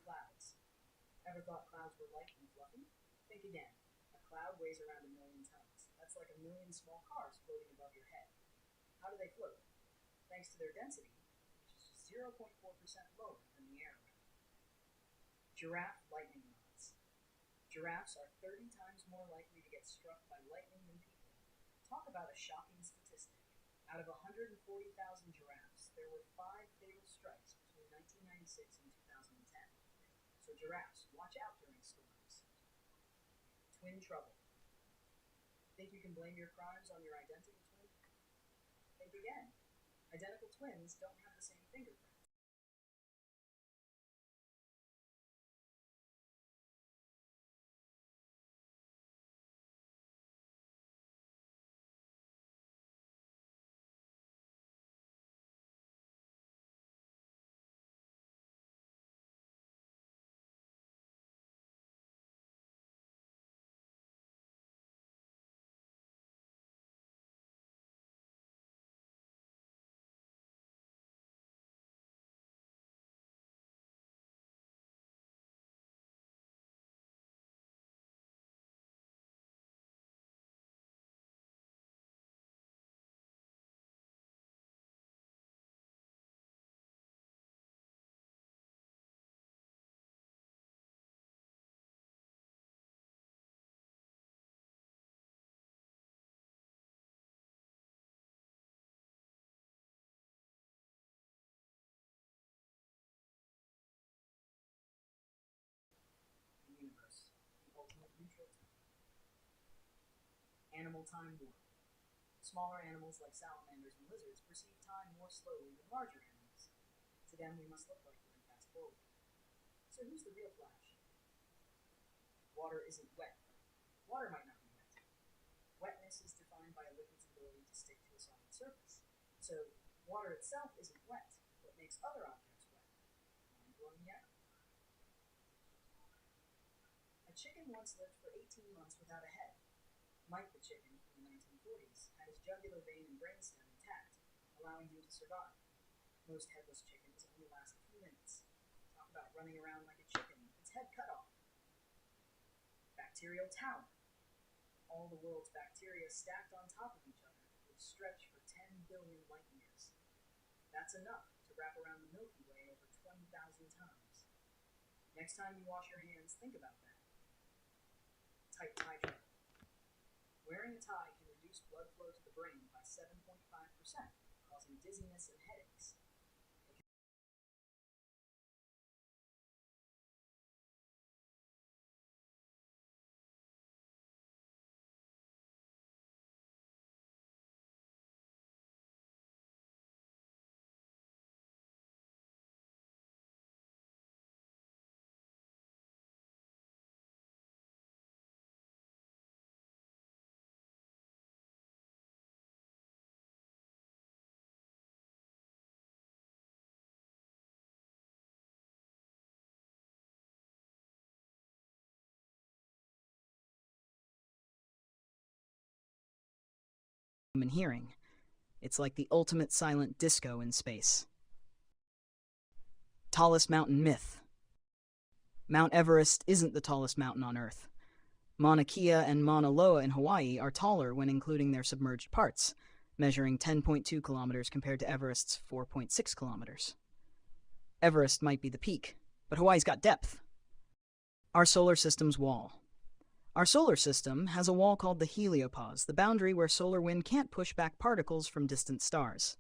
clouds. Ever thought clouds were light and fluffy? Think again. A cloud weighs around 1,000,000 tons. That's like 1,000,000 small cars floating above your head. How do they float? Thanks to their density, which is 0.4% lower than the air around them. Giraffe lightning rods. Giraffes are 30 times more likely to get struck by lightning than people. Talk about a shocking statistic. Out of 140,000 giraffes, there were 5 fatal strikes between 1996 and 2010. So giraffes, watch out during storms. Twin trouble. Think you can blame your crimes on your identical twin? Think again. Identical twins don't have the same fingerprint. The universe, the ultimate neutral time. Animal time warp. Smaller animals like salamanders and lizards perceive time more slowly than larger animals. To them, we must look like we're in fast forward. So who's the real Flash? Water isn't wet. Water might not be wet. Wetness is defined by a liquid's ability to stick to a solid surface. So water itself isn't wet. What makes other objects wet? Mind blowing yet? A chicken once lived for 18 months without a head. Mike the chicken, in the 1940s, had his jugular vein and brainstem intact, allowing him to survive. Most headless chickens only last a few minutes. Talk about running around like a chicken with its head cut off. Bacterial tower. All the world's bacteria stacked on top of each other would stretch for 10 billion light years. That's enough to wrap around the Milky Way over 20,000 times. Next time you wash your hands, think about that. Tight tie trouble. Wearing a tie can reduce blood flow to the brain by 7.5%, causing dizziness and headaches. Human hearing. It's like the ultimate silent disco in space. Tallest mountain myth. Mount Everest isn't the tallest mountain on Earth. Mauna Kea and Mauna Loa in Hawaii are taller when including their submerged parts, measuring 10.2 kilometers compared to Everest's 4.6 kilometers. Everest might be the peak, but Hawaii's got depth. Our solar system's wall. Our solar system has a wall called the heliopause, the boundary where solar wind can't push back particles from distant stars.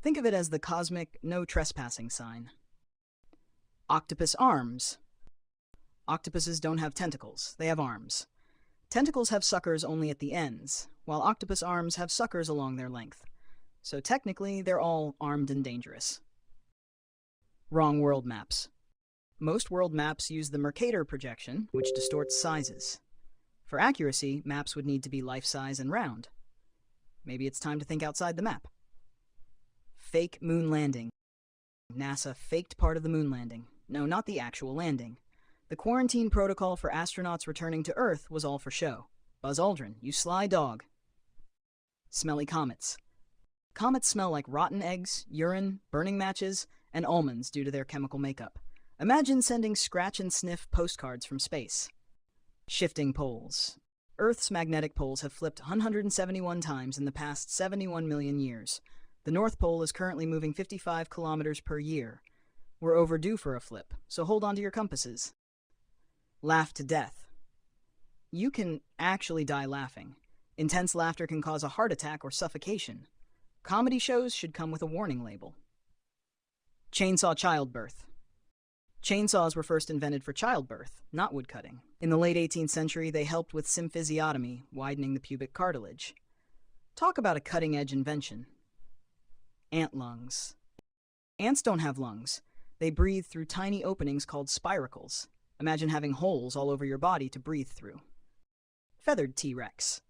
Think of it as the cosmic no trespassing sign. Octopus arms. Octopuses don't have tentacles, they have arms. Tentacles have suckers only at the ends, while octopus arms have suckers along their length. So technically, they're all armed and dangerous. Wrong world maps. Most world maps use the Mercator projection, which distorts sizes. For accuracy, maps would need to be life-size and round. Maybe it's time to think outside the map. Fake moon landing. NASA faked part of the moon landing. No, not the actual landing. The quarantine protocol for astronauts returning to Earth was all for show. Buzz Aldrin, you sly dog. Smelly comets. Comets smell like rotten eggs, urine, burning matches, and almonds due to their chemical makeup. Imagine sending scratch and sniff postcards from space. Shifting poles. Earth's magnetic poles have flipped 171 times in the past 71 million years. The North Pole is currently moving 55 kilometers per year. We're overdue for a flip, so hold on to your compasses. Laugh to death. You can actually die laughing. Intense laughter can cause a heart attack or suffocation. Comedy shows should come with a warning label. Chainsaw childbirth. Chainsaws were first invented for childbirth, not woodcutting. In the late 18th century, they helped with symphysiotomy, widening the pubic cartilage. Talk about a cutting-edge invention. Ant lungs. Ants don't have lungs. They breathe through tiny openings called spiracles. Imagine having holes all over your body to breathe through. Feathered T-Rex.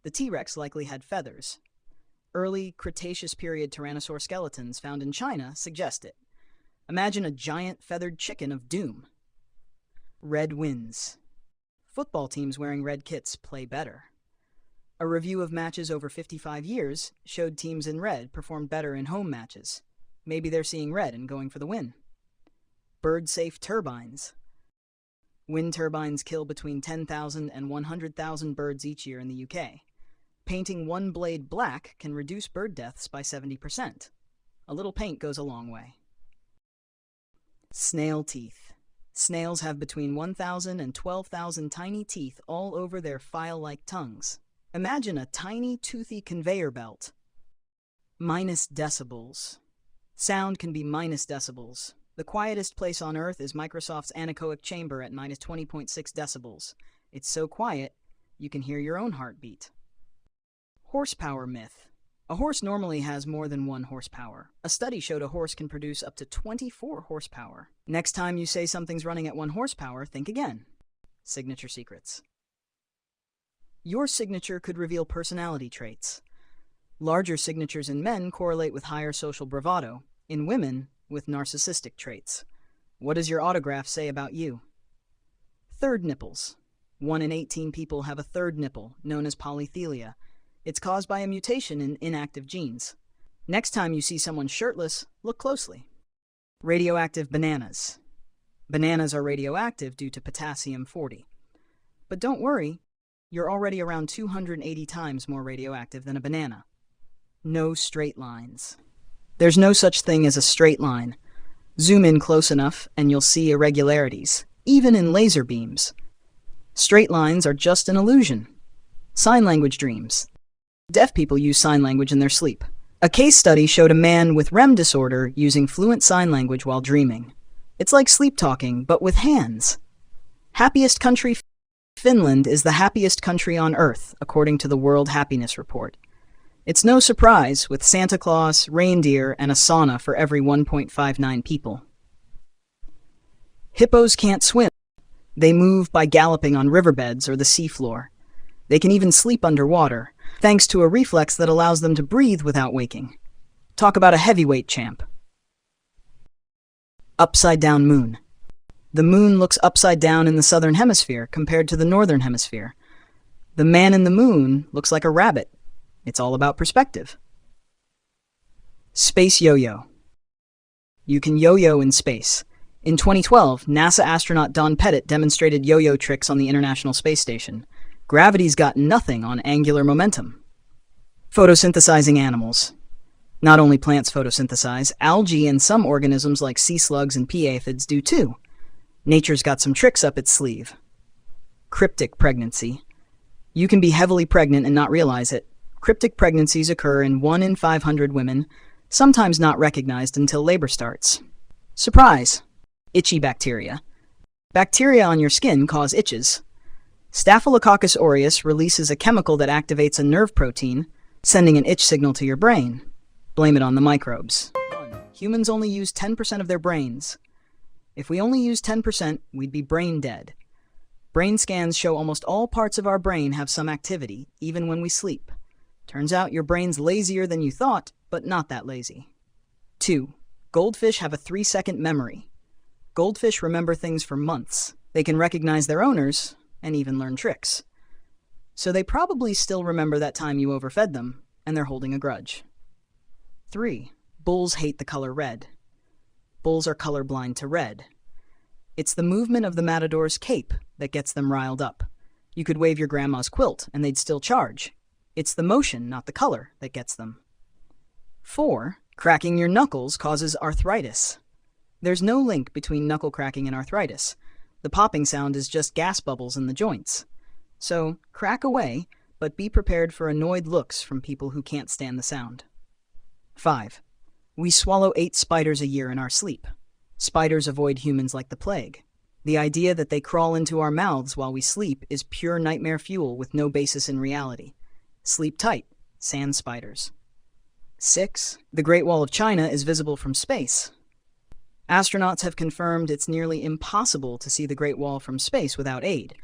The T-Rex likely had feathers. Early Cretaceous period tyrannosaur skeletons found in China suggest it. Imagine a giant feathered chicken of doom. Red wins. Football teams wearing red kits play better. A review of matches over 55 years showed teams in red performed better in home matches. Maybe they're seeing red and going for the win. Bird-safe turbines. Wind turbines kill between 10,000 and 100,000 birds each year in the UK. Painting one blade black can reduce bird deaths by 70%. A little paint goes a long way. Snail teeth. Snails have between 1,000 and 12,000 tiny teeth all over their file-like tongues. Imagine a tiny, toothy conveyor belt. Minus decibels. Sound can be minus decibels. The quietest place on Earth is Microsoft's anechoic chamber at minus 20.6 decibels. It's so quiet, you can hear your own heartbeat. Horsepower myth. A horse normally has more than 1 horsepower. A study showed a horse can produce up to 24 horsepower. Next time you say something's running at 1 horsepower, think again. Signature secrets. Your signature could reveal personality traits. Larger signatures in men correlate with higher social bravado. In women, with narcissistic traits. What does your autograph say about you? Third nipples. 1 in 18 people have a third nipple, known as polythelia. It's caused by a mutation in inactive genes. Next time you see someone shirtless, look closely. Radioactive bananas. Bananas are radioactive due to potassium-40. But don't worry, you're already around 280 times more radioactive than a banana. No straight lines. There's no such thing as a straight line. Zoom in close enough and you'll see irregularities, even in laser beams. Straight lines are just an illusion. Sign language dreams. Deaf people use sign language in their sleep. A case study showed a man with REM disorder using fluent sign language while dreaming. It's like sleep talking, but with hands. Happiest country. Finland is the happiest country on Earth, according to the World Happiness Report. It's no surprise, with Santa Claus, reindeer, and a sauna for every 1.59 people. Hippos can't swim. They move by galloping on riverbeds or the seafloor. They can even sleep underwater, thanks to a reflex that allows them to breathe without waking. Talk about a heavyweight champ. Upside-down moon. The moon looks upside down in the southern hemisphere compared to the northern hemisphere. The man in the moon looks like a rabbit. It's all about perspective. Space yo-yo. You can yo-yo in space. In 2012, NASA astronaut Don Pettit demonstrated yo-yo tricks on the International Space Station. Gravity's got nothing on angular momentum. Photosynthesizing animals. Not only plants photosynthesize, algae and some organisms like sea slugs and pea aphids do too. Nature's got some tricks up its sleeve. Cryptic pregnancy. You can be heavily pregnant and not realize it. Cryptic pregnancies occur in 1 in 500 women, sometimes not recognized until labor starts. Surprise! Itchy bacteria. Bacteria on your skin cause itches. Staphylococcus aureus releases a chemical that activates a nerve protein, sending an itch signal to your brain. Blame it on the microbes. Humans only use 10% of their brains. If we only used 10%, we'd be brain dead. Brain scans show almost all parts of our brain have some activity, even when we sleep. Turns out your brain's lazier than you thought, but not that lazy. 2. Goldfish have a 3-second memory. Goldfish remember things for months. They can recognize their owners, and even learn tricks. So they probably still remember that time you overfed them, and they're holding a grudge. 3. Bulls hate the color red. Bulls are colorblind to red. It's the movement of the matador's cape that gets them riled up. You could wave your grandma's quilt and they'd still charge. It's the motion, not the color, that gets them. 4. Cracking your knuckles causes arthritis. There's no link between knuckle cracking and arthritis. The popping sound is just gas bubbles in the joints. So, crack away, but be prepared for annoyed looks from people who can't stand the sound. 5. We swallow 8 spiders a year in our sleep. Spiders avoid humans like the plague. The idea that they crawl into our mouths while we sleep is pure nightmare fuel with no basis in reality. Sleep tight, sand spiders. 6. The Great Wall of China is visible from space. Astronauts have confirmed it's nearly impossible to see the Great Wall from space without aid.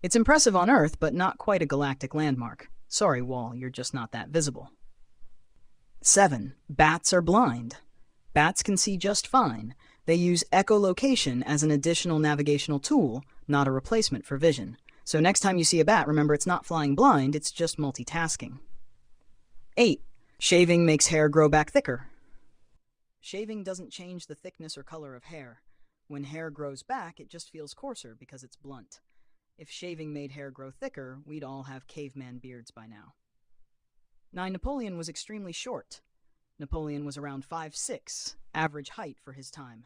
It's impressive on Earth, but not quite a galactic landmark. Sorry, Wall, you're just not that visible. 7. Bats are blind. Bats can see just fine. They use echolocation as an additional navigational tool, not a replacement for vision. So next time you see a bat, remember it's not flying blind, it's just multitasking. 8. Shaving makes hair grow back thicker. Shaving doesn't change the thickness or color of hair. When hair grows back, it just feels coarser because it's blunt. If shaving made hair grow thicker, we'd all have caveman beards by now. 9. Napoleon was extremely short. Napoleon was around 5'6", average height for his time.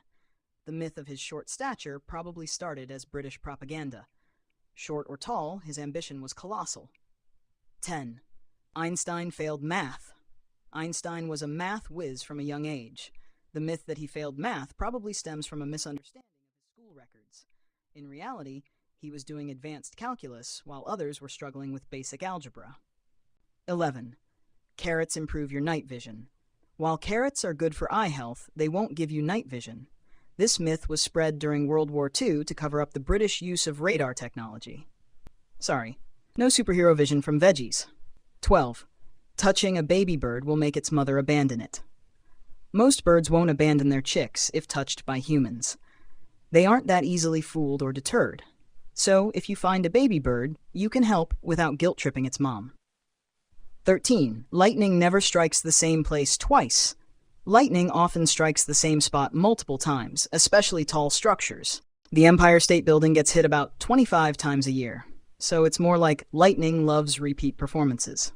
The myth of his short stature probably started as British propaganda. Short or tall, his ambition was colossal. 10. Einstein failed math. Einstein was a math whiz from a young age. The myth that he failed math probably stems from a misunderstanding of his school records. In reality, he was doing advanced calculus while others were struggling with basic algebra. 11. Carrots improve your night vision. While carrots are good for eye health, they won't give you night vision. This myth was spread during World War II to cover up the British use of radar technology. Sorry, no superhero vision from veggies. 12. Touching a baby bird will make its mother abandon it. Most birds won't abandon their chicks if touched by humans. They aren't that easily fooled or deterred. So, if you find a baby bird, you can help without guilt-tripping its mom. 13. Lightning never strikes the same place twice. Lightning often strikes the same spot multiple times, especially tall structures. The Empire State Building gets hit about 25 times a year, so it's more like lightning loves repeat performances.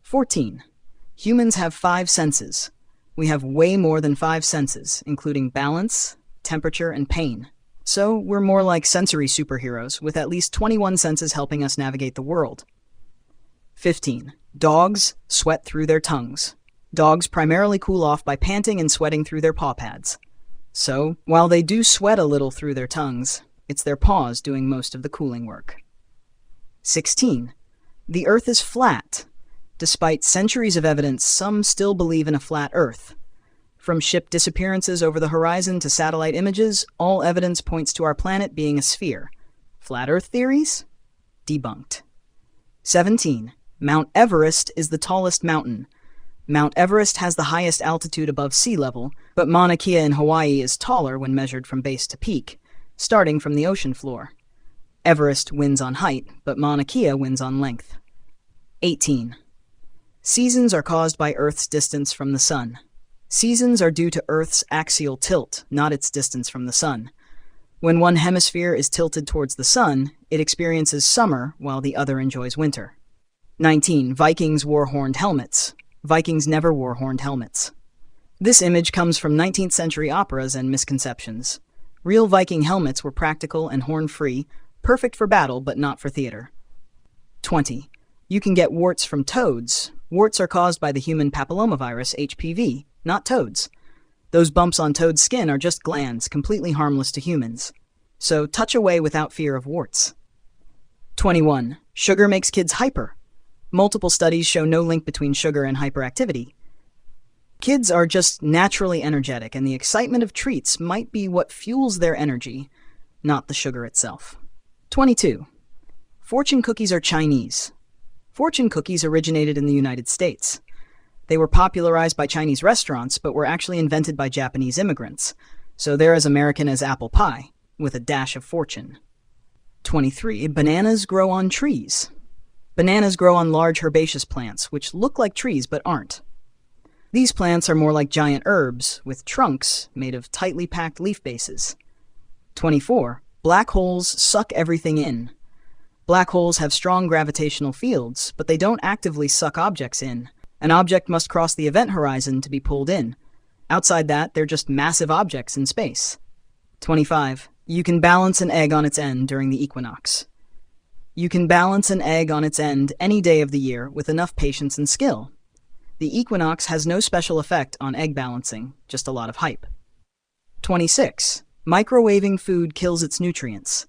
14. Humans have 5 senses. We have way more than 5 senses, including balance, temperature, and pain. So we're more like sensory superheroes, with at least 21 senses helping us navigate the world. 15. Dogs sweat through their tongues. Dogs primarily cool off by panting and sweating through their paw pads. So, while they do sweat a little through their tongues, it's their paws doing most of the cooling work. 16. The Earth is flat. Despite centuries of evidence, some still believe in a flat Earth. From ship disappearances over the horizon to satellite images, all evidence points to our planet being a sphere. Flat Earth theories? Debunked. 17. Mount Everest is the tallest mountain. Mount Everest has the highest altitude above sea level, but Mauna Kea in Hawaii is taller when measured from base to peak, starting from the ocean floor. Everest wins on height, but Mauna Kea wins on length. 18. Seasons are caused by Earth's distance from the sun. Seasons are due to Earth's axial tilt, not its distance from the sun. When one hemisphere is tilted towards the sun, it experiences summer while the other enjoys winter. 19. Vikings wore horned helmets. Vikings never wore horned helmets. This image comes from 19th century operas and misconceptions. Real Viking helmets were practical and horn-free, perfect for battle but not for theater. 20. You can get warts from toads. Warts are caused by the human papillomavirus, HPV, not toads. Those bumps on toad skin are just glands, completely harmless to humans. So touch away without fear of warts. 21. Sugar makes kids hyper. Multiple studies show no link between sugar and hyperactivity. Kids are just naturally energetic, and the excitement of treats might be what fuels their energy, not the sugar itself. 22. Fortune cookies are Chinese. Fortune cookies originated in the United States. They were popularized by Chinese restaurants, but were actually invented by Japanese immigrants, so they're as American as apple pie, with a dash of fortune. 23. Bananas grow on trees. Bananas grow on large herbaceous plants, which look like trees but aren't. These plants are more like giant herbs, with trunks made of tightly packed leaf bases. 24. Black holes suck everything in. Black holes have strong gravitational fields, but they don't actively suck objects in. An object must cross the event horizon to be pulled in. Outside that, they're just massive objects in space. 25. You can balance an egg on its end during the equinox. You can balance an egg on its end any day of the year with enough patience and skill. The equinox has no special effect on egg balancing, just a lot of hype. 26. Microwaving food kills its nutrients.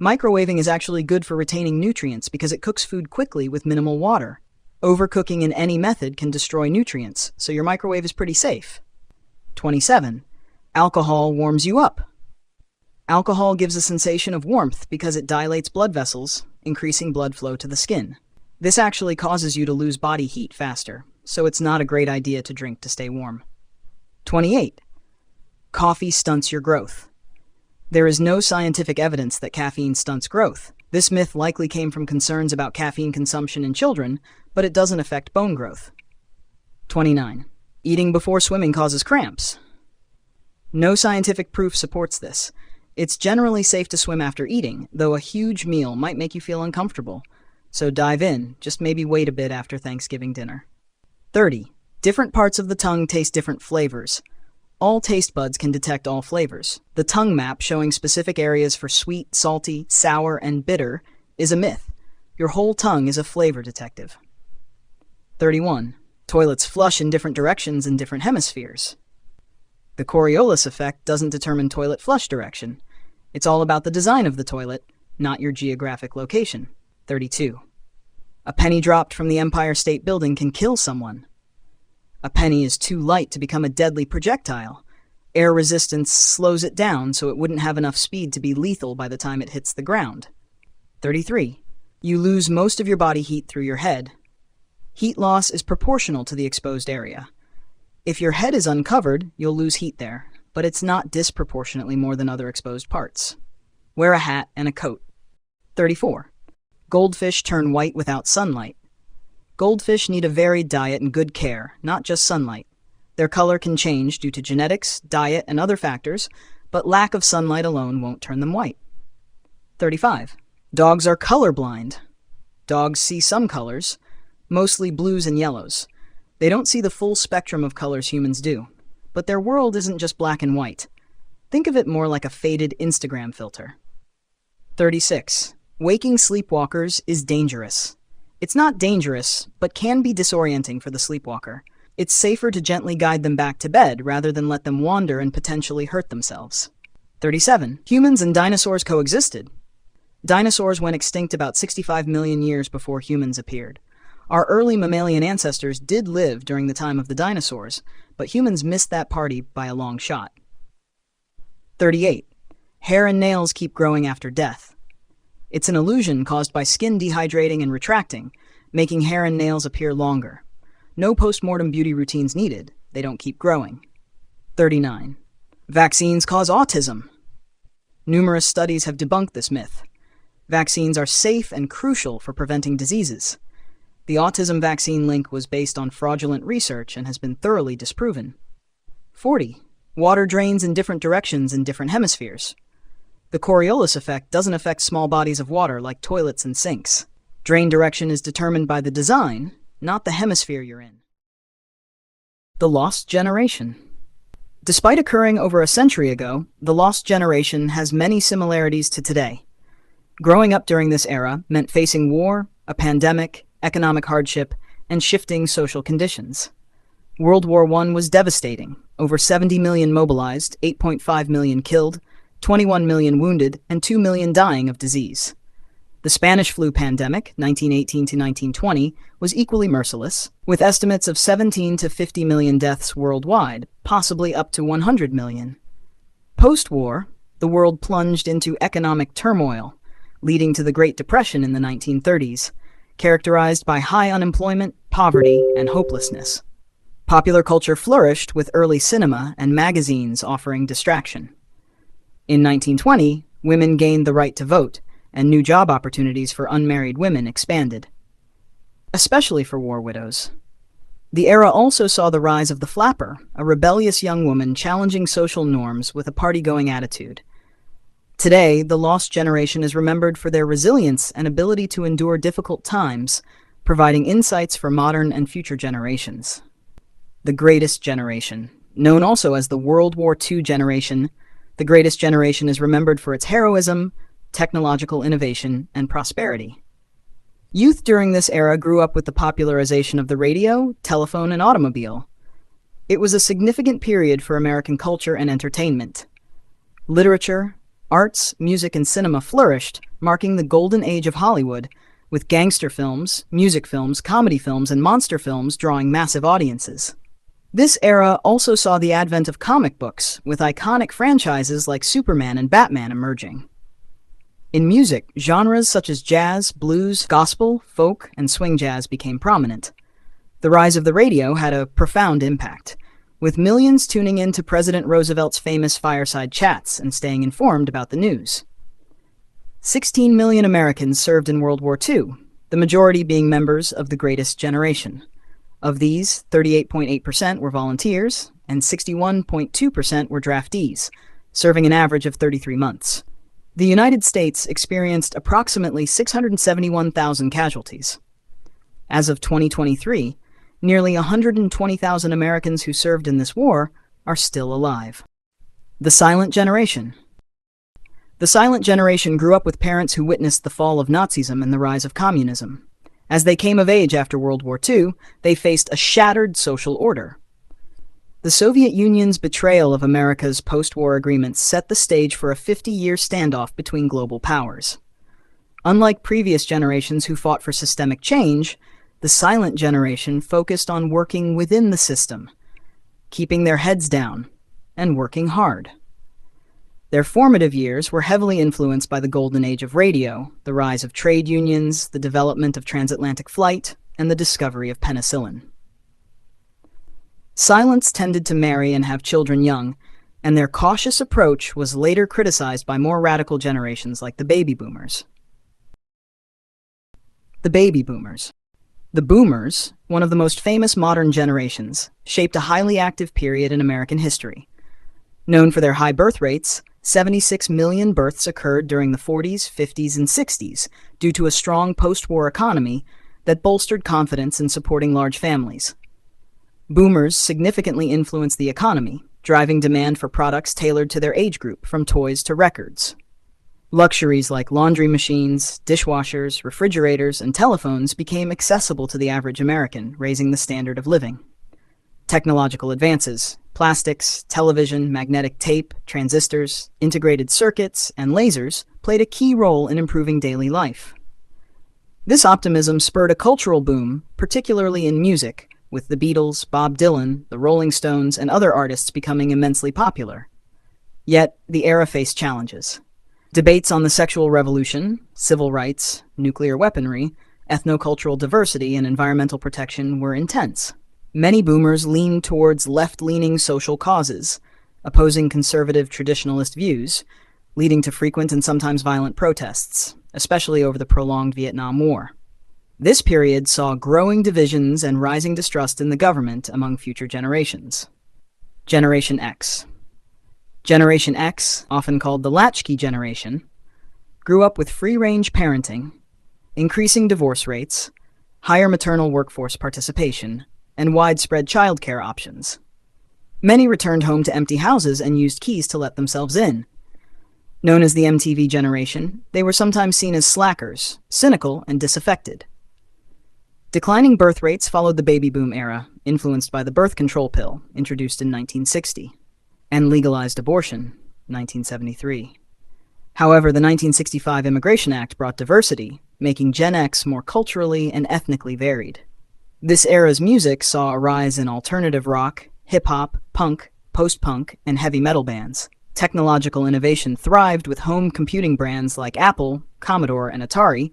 Microwaving is actually good for retaining nutrients because it cooks food quickly with minimal water. Overcooking in any method can destroy nutrients, so your microwave is pretty safe. 27. Alcohol warms you up. Alcohol gives a sensation of warmth because it dilates blood vessels, increasing blood flow to the skin. This actually causes you to lose body heat faster, so it's not a great idea to drink to stay warm. 28. Coffee stunts your growth. There is no scientific evidence that caffeine stunts growth. This myth likely came from concerns about caffeine consumption in children, but it doesn't affect bone growth. 29. Eating before swimming causes cramps. No scientific proof supports this. It's generally safe to swim after eating, though a huge meal might make you feel uncomfortable. So dive in, just maybe wait a bit after Thanksgiving dinner. 30. Different parts of the tongue taste different flavors. All taste buds can detect all flavors. The tongue map showing specific areas for sweet, salty, sour, and bitter is a myth. Your whole tongue is a flavor detective. 31. Toilets flush in different directions in different hemispheres. The Coriolis effect doesn't determine toilet flush direction. It's all about the design of the toilet, not your geographic location. 32. A penny dropped from the Empire State Building can kill someone. A penny is too light to become a deadly projectile. Air resistance slows it down so it wouldn't have enough speed to be lethal by the time it hits the ground. 33. You lose most of your body heat through your head. Heat loss is proportional to the exposed area. If your head is uncovered, you'll lose heat there, but it's not disproportionately more than other exposed parts. Wear a hat and a coat. 34. Goldfish turn white without sunlight. Goldfish need a varied diet and good care, not just sunlight. Their color can change due to genetics, diet, and other factors, but lack of sunlight alone won't turn them white. 35. Dogs are colorblind. Dogs see some colors, mostly blues and yellows. They don't see the full spectrum of colors humans do. But their world isn't just black and white. Think of it more like a faded Instagram filter. 36. Waking sleepwalkers is dangerous. It's not dangerous, but can be disorienting for the sleepwalker. It's safer to gently guide them back to bed rather than let them wander and potentially hurt themselves. 37. Humans and dinosaurs coexisted. Dinosaurs went extinct about 65 million years before humans appeared. Our early mammalian ancestors did live during the time of the dinosaurs, but humans missed that party by a long shot. 38. Hair and nails keep growing after death. It's an illusion caused by skin dehydrating and retracting, making hair and nails appear longer. No post-mortem beauty routines needed. They don't keep growing. 39. Vaccines cause autism. Numerous studies have debunked this myth. Vaccines are safe and crucial for preventing diseases. The autism vaccine link was based on fraudulent research and has been thoroughly disproven. 40. Water drains in different directions in different hemispheres. The Coriolis effect doesn't affect small bodies of water like toilets and sinks. Drain direction is determined by the design, not the hemisphere you're in. The Lost Generation. Despite occurring over a century ago, the Lost Generation has many similarities to today. Growing up during this era meant facing war, a pandemic, economic hardship, and shifting social conditions. World War I was devastating. Over 70 million mobilized, 8.5 million killed, 21 million wounded, and 2 million dying of disease. The Spanish flu pandemic, 1918 to 1920, was equally merciless, with estimates of 17 to 50 million deaths worldwide, possibly up to 100 million. Post-war, the world plunged into economic turmoil, leading to the Great Depression in the 1930s, characterized by high unemployment, poverty, and hopelessness. Popular culture flourished with early cinema and magazines offering distraction. In 1920, women gained the right to vote, and new job opportunities for unmarried women expanded, especially for war widows. The era also saw the rise of the flapper, a rebellious young woman challenging social norms with a party-going attitude. Today, the lost generation is remembered for their resilience and ability to endure difficult times, providing insights for modern and future generations. The Greatest Generation. Known also as the World War II generation, the Greatest Generation is remembered for its heroism, technological innovation, and prosperity. Youth during this era grew up with the popularization of the radio, telephone, and automobile. It was a significant period for American culture and entertainment. Literature, arts, music, and cinema flourished, marking the golden age of Hollywood, with gangster films, music films, comedy films, and monster films drawing massive audiences. This era also saw the advent of comic books, with iconic franchises like Superman and Batman emerging. In music, genres such as jazz, blues, gospel, folk, and swing jazz became prominent. The rise of the radio had a profound impact, with millions tuning in to President Roosevelt's famous fireside chats and staying informed about the news. 16 million Americans served in World War II, the majority being members of the Greatest Generation. Of these, 38.8% were volunteers, and 61.2% were draftees, serving an average of 33 months. The United States experienced approximately 671,000 casualties. As of 2023, nearly 120,000 Americans who served in this war are still alive. The Silent Generation. The Silent Generation grew up with parents who witnessed the fall of Nazism and the rise of communism. As they came of age after World War II, they faced a shattered social order. The Soviet Union's betrayal of America's post-war agreements set the stage for a 50-year standoff between global powers. Unlike previous generations who fought for systemic change, the Silent Generation focused on working within the system, keeping their heads down, and working hard. Their formative years were heavily influenced by the golden age of radio, the rise of trade unions, the development of transatlantic flight, and the discovery of penicillin. Silents tended to marry and have children young, and their cautious approach was later criticized by more radical generations like the baby boomers. The baby boomers. The boomers, one of the most famous modern generations, shaped a highly active period in American history. Known for their high birth rates, 76 million births occurred during the 40s, 50s, and 60s due to a strong post-war economy that bolstered confidence in supporting large families. Boomers significantly influenced the economy, driving demand for products tailored to their age group, from toys to records. Luxuries like laundry machines, dishwashers, refrigerators, and telephones became accessible to the average American, raising the standard of living. Technological advances, plastics, television, magnetic tape, transistors, integrated circuits, and lasers played a key role in improving daily life. This optimism spurred a cultural boom, particularly in music, with the Beatles, Bob Dylan, the Rolling Stones, and other artists becoming immensely popular. Yet, the era faced challenges. Debates on the sexual revolution, civil rights, nuclear weaponry, ethnocultural diversity, and environmental protection were intense. Many boomers leaned towards left-leaning social causes, opposing conservative traditionalist views, leading to frequent and sometimes violent protests, especially over the prolonged Vietnam War. This period saw growing divisions and rising distrust in the government among future generations. Generation X. Generation X, often called the latchkey generation, grew up with free-range parenting, increasing divorce rates, higher maternal workforce participation, and widespread childcare options. Many returned home to empty houses and used keys to let themselves in. Known as the MTV generation, they were sometimes seen as slackers, cynical, and disaffected. Declining birth rates followed the baby boom era, influenced by the birth control pill, introduced in 1960, and legalized abortion, 1973. However, the 1965 Immigration Act brought diversity, making Gen X more culturally and ethnically varied. This era's music saw a rise in alternative rock, hip-hop, punk, post-punk, and heavy metal bands. Technological innovation thrived with home computing brands like Apple, Commodore, and Atari,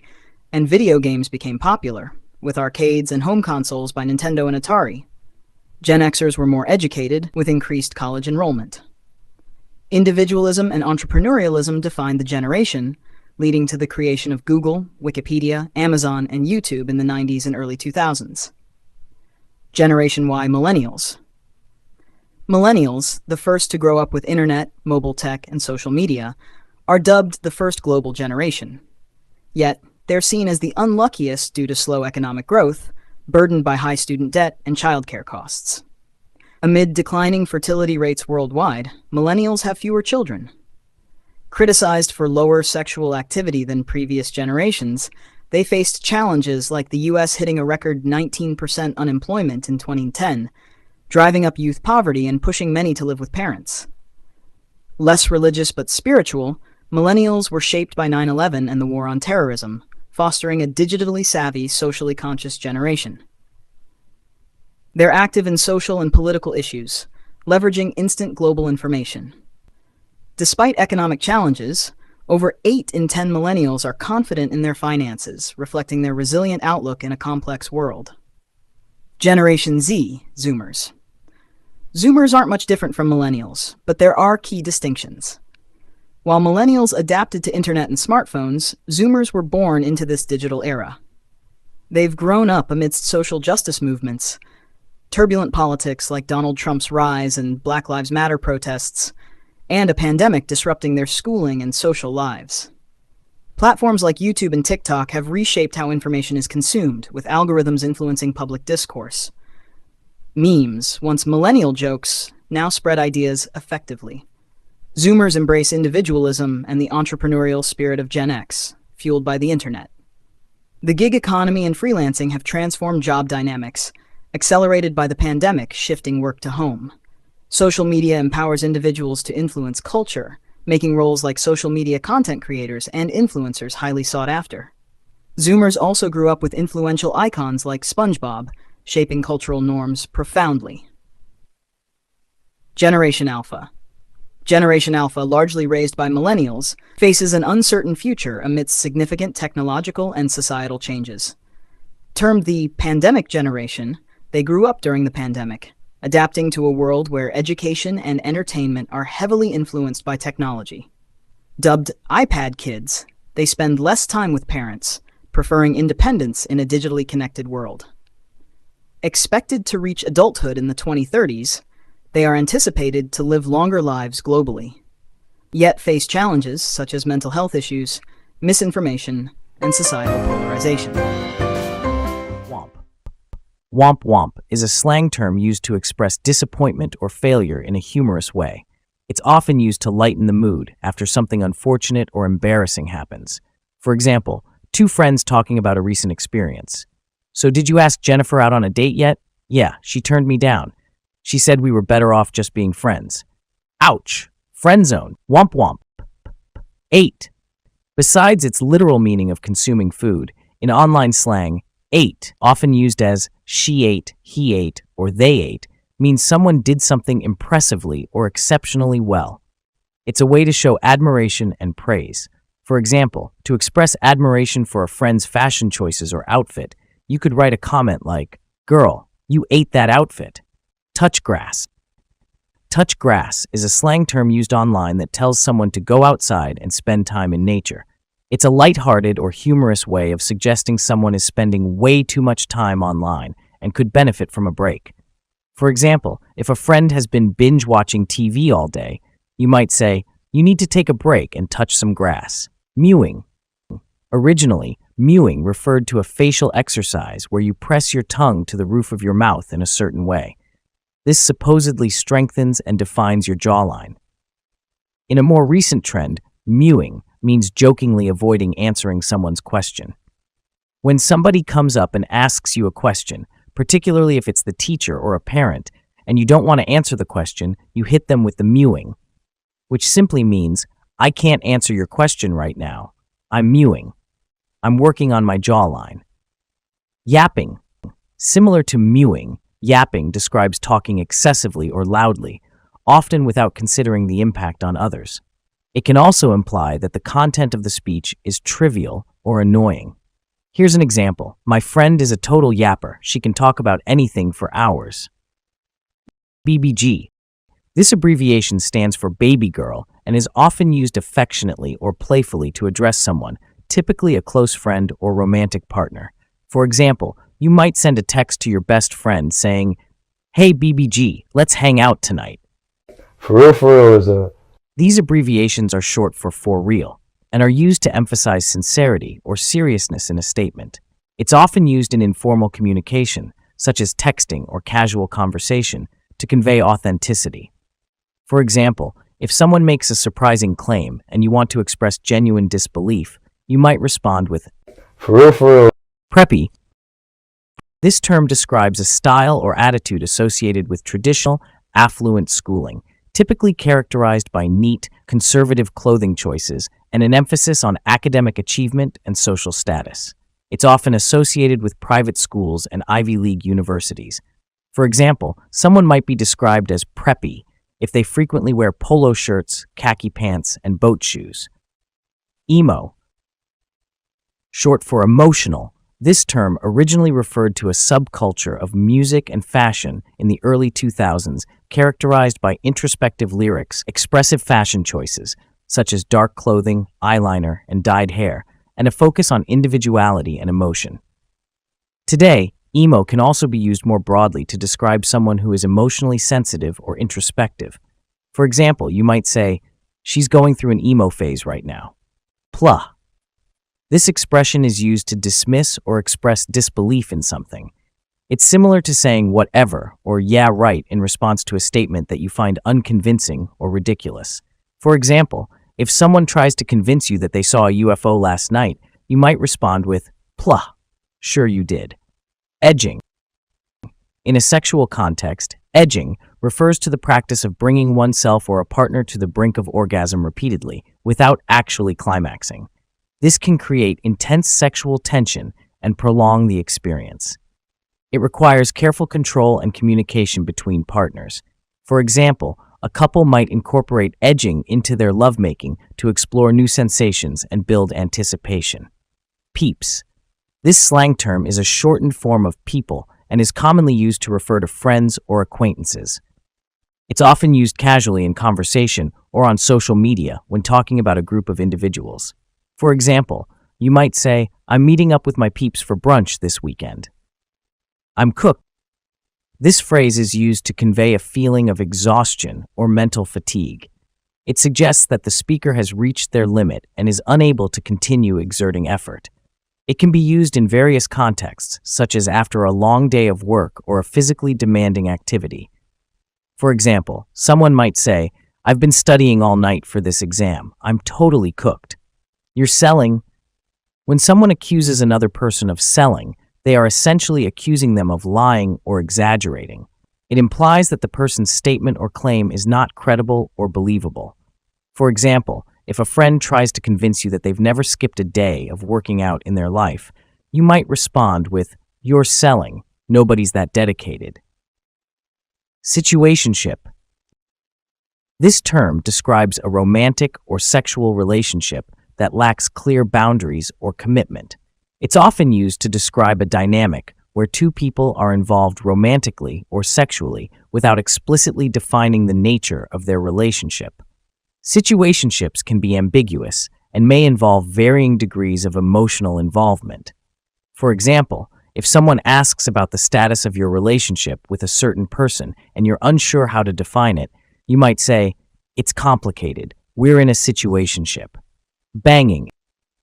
and video games became popular, with arcades and home consoles by Nintendo and Atari. Gen Xers were more educated, with increased college enrollment. Individualism and entrepreneurialism defined the generation, leading to the creation of Google, Wikipedia, Amazon, and YouTube in the 90s and early 2000s. Generation Y Millennials. Millennials, the first to grow up with internet, mobile tech, and social media, are dubbed the first global generation. Yet, they're seen as the unluckiest due to slow economic growth, burdened by high student debt and childcare costs. Amid declining fertility rates worldwide, millennials have fewer children. Criticized for lower sexual activity than previous generations, they faced challenges like the US hitting a record 19% unemployment in 2010, driving up youth poverty and pushing many to live with parents. Less religious but spiritual, millennials were shaped by 9/11 and the war on terrorism, fostering a digitally savvy, socially conscious generation. They're active in social and political issues, leveraging instant global information. Despite economic challenges, over 8 in 10 millennials are confident in their finances, reflecting their resilient outlook in a complex world. Generation Z, Zoomers. Zoomers aren't much different from millennials, but there are key distinctions. While millennials adapted to internet and smartphones, Zoomers were born into this digital era. They've grown up amidst social justice movements, turbulent politics like Donald Trump's rise and Black Lives Matter protests, and a pandemic disrupting their schooling and social lives. Platforms like YouTube and TikTok have reshaped how information is consumed, with algorithms influencing public discourse. Memes, once millennial jokes, now spread ideas effectively. Zoomers embrace individualism and the entrepreneurial spirit of Gen X, fueled by the internet. The gig economy and freelancing have transformed job dynamics, accelerated by the pandemic shifting work to home. Social media empowers individuals to influence culture, making roles like social media content creators and influencers highly sought after. Zoomers also grew up with influential icons like SpongeBob, shaping cultural norms profoundly. Generation Alpha. Generation Alpha, largely raised by millennials, faces an uncertain future amidst significant technological and societal changes. Termed the pandemic generation, they grew up during the pandemic, adapting to a world where education and entertainment are heavily influenced by technology. Dubbed iPad kids, they spend less time with parents, preferring independence in a digitally connected world. Expected to reach adulthood in the 2030s, they are anticipated to live longer lives globally, yet face challenges such as mental health issues, misinformation, and societal polarization. Womp womp is a slang term used to express disappointment or failure in a humorous way. It's often used to lighten the mood after something unfortunate or embarrassing happens. For example, two friends talking about a recent experience. So did you ask Jennifer out on a date yet? Yeah, she turned me down. She said we were better off just being friends. Ouch! Friend zone. Womp womp. 8. Besides its literal meaning of consuming food, in online slang, 8, often used as she ate, he ate, or they ate, means someone did something impressively or exceptionally well. It's a way to show admiration and praise. For example, to express admiration for a friend's fashion choices or outfit, you could write a comment like, "Girl, you ate that outfit." Touch grass. Touch grass is a slang term used online that tells someone to go outside and spend time in nature. It's a lighthearted or humorous way of suggesting someone is spending way too much time online and could benefit from a break. For example, if a friend has been binge-watching TV all day, you might say, "You need to take a break and touch some grass." Mewing. Originally, mewing referred to a facial exercise where you press your tongue to the roof of your mouth in a certain way. This supposedly strengthens and defines your jawline. In a more recent trend, mewing means jokingly avoiding answering someone's question. When somebody comes up and asks you a question, particularly if it's the teacher or a parent, and you don't want to answer the question, you hit them with the mewing, which simply means, "I can't answer your question right now. I'm mewing. I'm working on my jawline." Yapping. Similar to mewing, yapping describes talking excessively or loudly, often without considering the impact on others. It can also imply that the content of the speech is trivial or annoying. Here's an example. "My friend is a total yapper. She can talk about anything for hours." BBG. This abbreviation stands for baby girl and is often used affectionately or playfully to address someone, typically a close friend or romantic partner. For example, you might send a text to your best friend saying, "Hey BBG, let's hang out tonight." For real is a These abbreviations are short for real and are used to emphasize sincerity or seriousness in a statement. It's often used in informal communication, such as texting or casual conversation, to convey authenticity. For example, if someone makes a surprising claim and you want to express genuine disbelief, you might respond with, for real. Preppy. This term describes a style or attitude associated with traditional, affluent schooling, typically characterized by neat, conservative clothing choices and an emphasis on academic achievement and social status. It's often associated with private schools and Ivy League universities. For example, someone might be described as preppy if they frequently wear polo shirts, khaki pants, and boat shoes. Emo, short for emotional. This term originally referred to a subculture of music and fashion in the early 2000s, characterized by introspective lyrics, expressive fashion choices, such as dark clothing, eyeliner, and dyed hair, and a focus on individuality and emotion. Today, emo can also be used more broadly to describe someone who is emotionally sensitive or introspective. For example, you might say, "She's going through an emo phase right now." Pluh. This expression is used to dismiss or express disbelief in something. It's similar to saying whatever or yeah right in response to a statement that you find unconvincing or ridiculous. For example, if someone tries to convince you that they saw a UFO last night, you might respond with, "Pluh, sure you did." Edging. In a sexual context, edging refers to the practice of bringing oneself or a partner to the brink of orgasm repeatedly, without actually climaxing. This can create intense sexual tension and prolong the experience. It requires careful control and communication between partners. For example, a couple might incorporate edging into their lovemaking to explore new sensations and build anticipation. Peeps. This slang term is a shortened form of people and is commonly used to refer to friends or acquaintances. It's often used casually in conversation or on social media when talking about a group of individuals. For example, you might say, "I'm meeting up with my peeps for brunch this weekend." I'm cooked. This phrase is used to convey a feeling of exhaustion or mental fatigue. It suggests that the speaker has reached their limit and is unable to continue exerting effort. It can be used in various contexts, such as after a long day of work or a physically demanding activity. For example, someone might say, "I've been studying all night for this exam. I'm totally cooked." You're selling. When someone accuses another person of selling, they are essentially accusing them of lying or exaggerating. It implies that the person's statement or claim is not credible or believable. For example, if a friend tries to convince you that they've never skipped a day of working out in their life, you might respond with, "You're selling. Nobody's that dedicated." Situationship. This term describes a romantic or sexual relationship that lacks clear boundaries or commitment. It's often used to describe a dynamic where two people are involved romantically or sexually without explicitly defining the nature of their relationship. Situationships can be ambiguous and may involve varying degrees of emotional involvement. For example, if someone asks about the status of your relationship with a certain person and you're unsure how to define it, you might say, "It's complicated. We're in a situationship." Banging.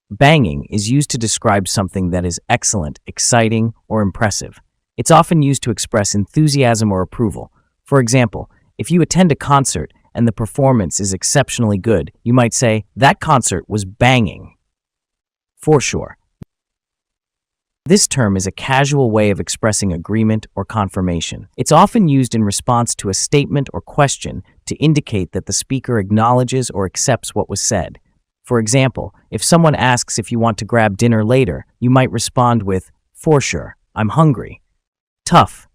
Banging is used to describe something that is excellent, exciting, or impressive. It's often used to express enthusiasm or approval. For example, if you attend a concert and the performance is exceptionally good, you might say, "That concert was banging." For sure. This term is a casual way of expressing agreement or confirmation. It's often used in response to a statement or question to indicate that the speaker acknowledges or accepts what was said. For example, if someone asks if you want to grab dinner later, you might respond with, "For sure, I'm hungry." Tough.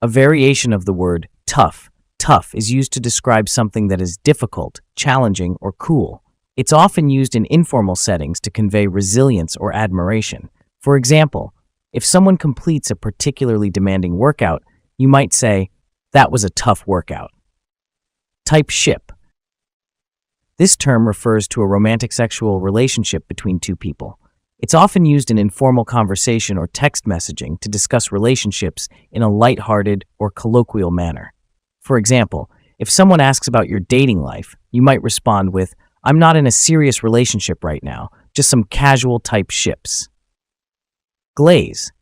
A variation of the word tough. Tough is used to describe something that is difficult, challenging, or cool. It's often used in informal settings to convey resilience or admiration. For example, if someone completes a particularly demanding workout, you might say, "That was a tough workout." Type ship. This term refers to a romantic sexual relationship between two people. It's often used in informal conversation or text messaging to discuss relationships in a lighthearted or colloquial manner. For example, If someone asks about your dating life, you might respond with, I'm not in a serious relationship right now, just some casual type ships. Glaze.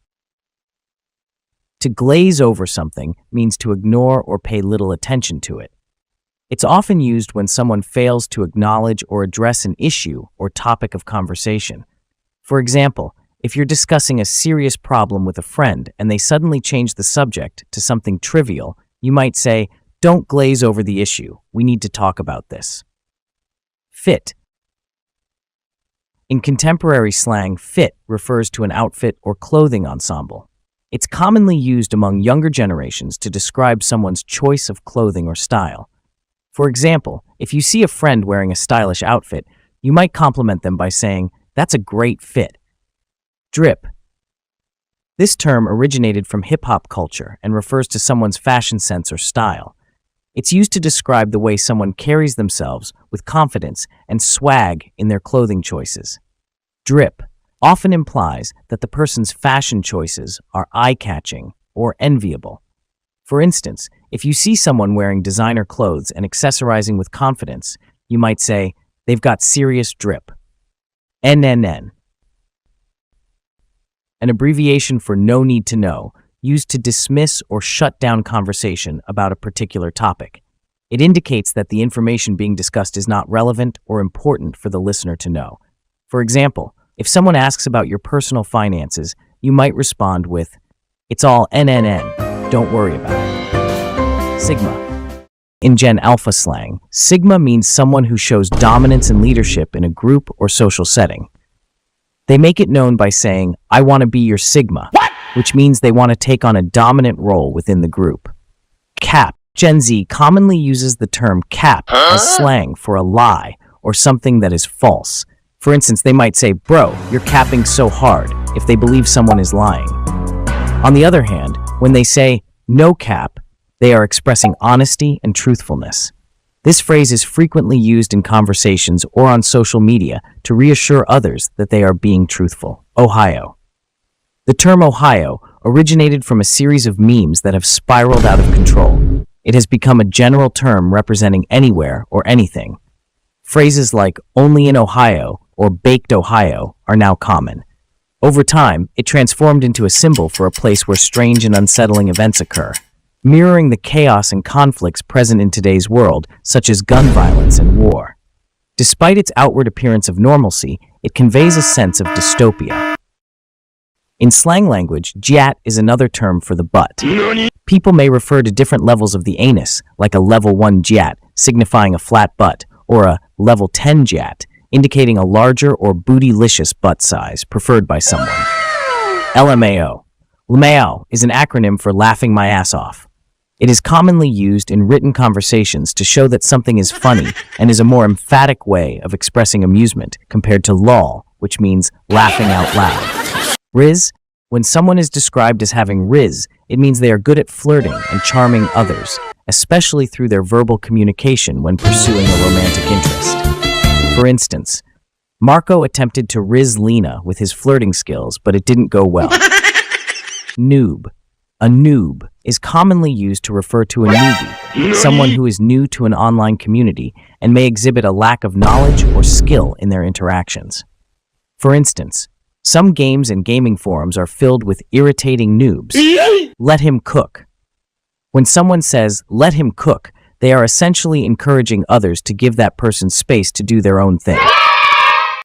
To glaze over something means to ignore or pay little attention to it. It's often used when someone fails to acknowledge or address an issue or topic of conversation. For example, if you're discussing a serious problem with a friend and they suddenly change the subject to something trivial, you might say, don't glaze over the issue. We need to talk about this. Fit. In contemporary slang, fit refers to an outfit or clothing ensemble. It's commonly used among younger generations to describe someone's choice of clothing or style. For example, if you see a friend wearing a stylish outfit, you might compliment them by saying, "That's a great fit." Drip. This term originated from hip-hop culture and refers to someone's fashion sense or style. It's used to describe the way someone carries themselves with confidence and swag in their clothing choices. Drip often implies that the person's fashion choices are eye-catching or enviable. For instance, if you see someone wearing designer clothes and accessorizing with confidence, you might say, they've got serious drip. NNN. An abbreviation for no need to know, used to dismiss or shut down conversation about a particular topic. It indicates that the information being discussed is not relevant or important for the listener to know. For example, if someone asks about your personal finances, you might respond with, "It's all NNN, don't worry about it." Sigma. In Gen Alpha slang, Sigma means someone who shows dominance and leadership in a group or social setting. They make it known by saying, "I want to be your Sigma," which means they want to take on a dominant role within the group. Cap. Gen Z commonly uses the term cap as slang for a lie or something that is false. For instance, they might say, "Bro, you're capping so hard," if they believe someone is lying. On the other hand, when they say no cap, they are expressing honesty and truthfulness. This phrase is frequently used in conversations or on social media to reassure others that they are being truthful. Ohio. The term Ohio originated from a series of memes that have spiraled out of control. It has become a general term representing anywhere or anything. Phrases like "only in Ohio" or "baked Ohio" are now common. Over time, it transformed into a symbol for a place where strange and unsettling events occur, mirroring the chaos and conflicts present in today's world, such as gun violence and war. Despite its outward appearance of normalcy, it conveys a sense of dystopia. In slang language, gyat is another term for the butt. People may refer to different levels of the anus, like a level 1 gyat, signifying a flat butt, or a level 10 gyat, indicating a larger or bootylicious butt size preferred by someone. LMAO. LMAO is an acronym for laughing my ass off. It is commonly used in written conversations to show that something is funny and is a more emphatic way of expressing amusement compared to lol, which means laughing out loud. Riz. When someone is described as having riz, it means they are good at flirting and charming others, especially through their verbal communication when pursuing a romantic interest. For instance, Marco attempted to riz Lena with his flirting skills, but it didn't go well. Noob. A noob is commonly used to refer to a newbie, someone who is new to an online community and may exhibit a lack of knowledge or skill in their interactions. For instance, some games and gaming forums are filled with irritating noobs. Let him cook. When someone says, "let him cook," they are essentially encouraging others to give that person space to do their own thing.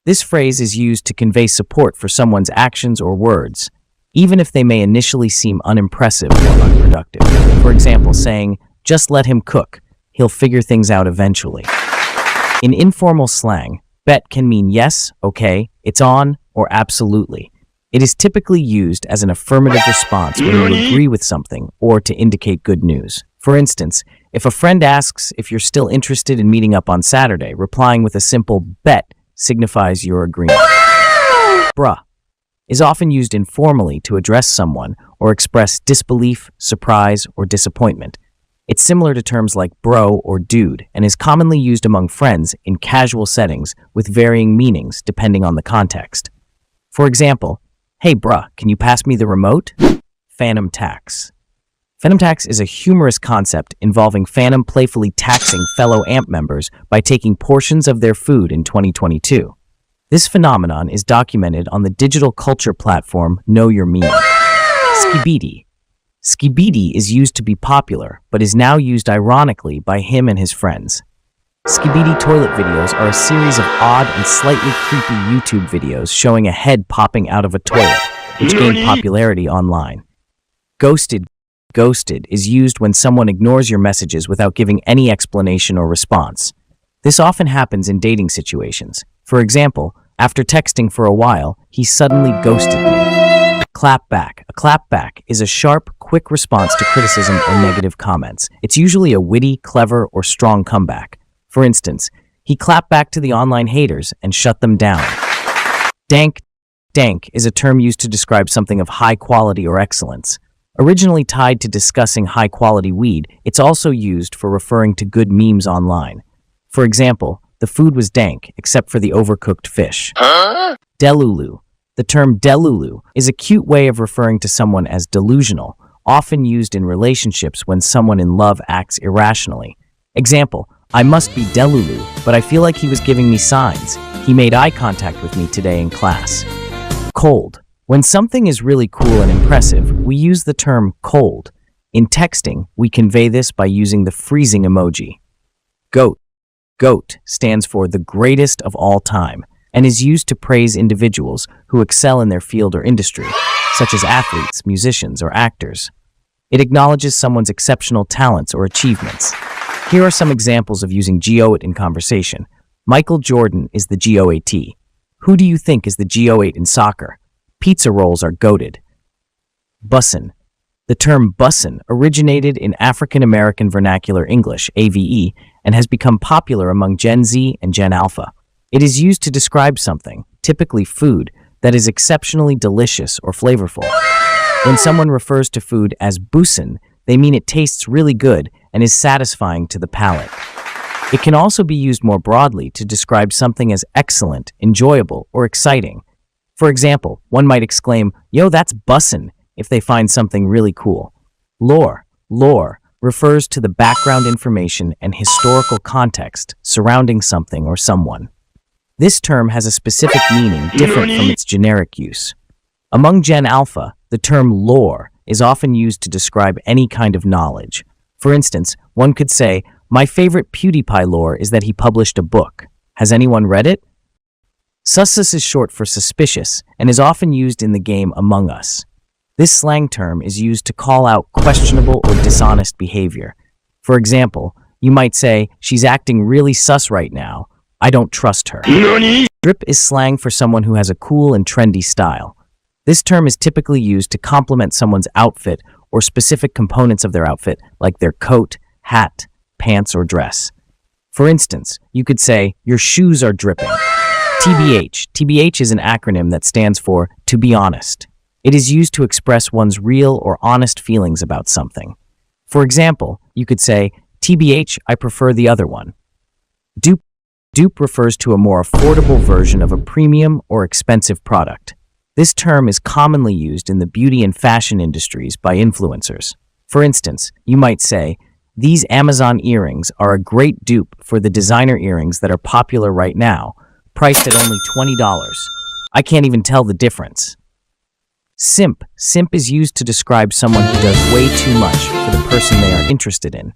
This phrase is used to convey support for someone's actions or words, even if they may initially seem unimpressive or unproductive. For example, saying, "just let him cook, he'll figure things out eventually." In informal slang, bet can mean yes, okay, it's on, or absolutely. It is typically used as an affirmative response when you agree with something or to indicate good news. For instance, if a friend asks if you're still interested in meeting up on Saturday, replying with a simple bet signifies your agreement. Bruh is often used informally to address someone or express disbelief, surprise, or disappointment. It's similar to terms like bro or dude and is commonly used among friends in casual settings with varying meanings depending on the context. For example, "Hey bruh, can you pass me the remote?" Phantom tax. Phantom tax is a humorous concept involving Phantom playfully taxing fellow AMP members by taking portions of their food in 2022. This phenomenon is documented on the digital culture platform Know Your Meme. Skibidi. Skibidi is used to be popular, but is now used ironically by him and his friends. Skibidi toilet videos are a series of odd and slightly creepy YouTube videos showing a head popping out of a toilet, which gained popularity online. Ghosted. Ghosted is used when someone ignores your messages without giving any explanation or response. This often happens in dating situations. For example, after texting for a while, he suddenly ghosted me. Clapback. A clapback is a sharp, quick response to criticism or negative comments. It's usually a witty, clever, or strong comeback. For instance, he clapped back to the online haters and shut them down. Dank. Dank is a term used to describe something of high quality or excellence. Originally tied to discussing high-quality weed, it's also used for referring to good memes online. For example, the food was dank, except for the overcooked fish. Delulu. The term delulu is a cute way of referring to someone as delusional, often used in relationships when someone in love acts irrationally. Example, I must be delulu, but I feel like he was giving me signs. He made eye contact with me today in class. Cold. When something is really cool and impressive, we use the term cold. In texting, we convey this by using the freezing emoji. GOAT. GOAT stands for the greatest of all time and is used to praise individuals who excel in their field or industry, such as athletes, musicians, or actors. It acknowledges someone's exceptional talents or achievements. Here are some examples of using GOAT in conversation. Michael Jordan is the GOAT. Who do you think is the GOAT in soccer? Pizza rolls are goated. Bussin'. The term bussin' originated in African American Vernacular English, AVE, and has become popular among Gen Z and Gen Alpha. It is used to describe something, typically food, that is exceptionally delicious or flavorful. When someone refers to food as bussin', they mean it tastes really good and is satisfying to the palate. It can also be used more broadly to describe something as excellent, enjoyable, or exciting. For example, one might exclaim, "Yo, that's bussin'," if they find something really cool. Lore. Lore refers to the background information and historical context surrounding something or someone. This term has a specific meaning different from its generic use. Among Gen Alpha, the term lore is often used to describe any kind of knowledge. For instance, one could say, "My favorite PewDiePie lore is that he published a book. Has anyone read it?" Sus is short for suspicious and is often used in the game Among Us. This slang term is used to call out questionable or dishonest behavior. For example, you might say, "She's acting really sus right now. I don't trust her." Drip is slang for someone who has a cool and trendy style. This term is typically used to compliment someone's outfit or specific components of their outfit, like their coat, hat, pants, or dress. For instance, you could say, "Your shoes are dripping." TBH. TBH is an acronym that stands for to be honest. It is used to express one's real or honest feelings about something. For example, you could say, "TBH, I prefer the other one." Dupe. Dupe refers to a more affordable version of a premium or expensive product. This term is commonly used in the beauty and fashion industries by influencers. For instance, you might say, "These Amazon earrings are a great dupe for the designer earrings that are popular right now, priced at only $20. I can't even tell the difference." Simp. Simp is used to describe someone who does way too much for the person they are interested in.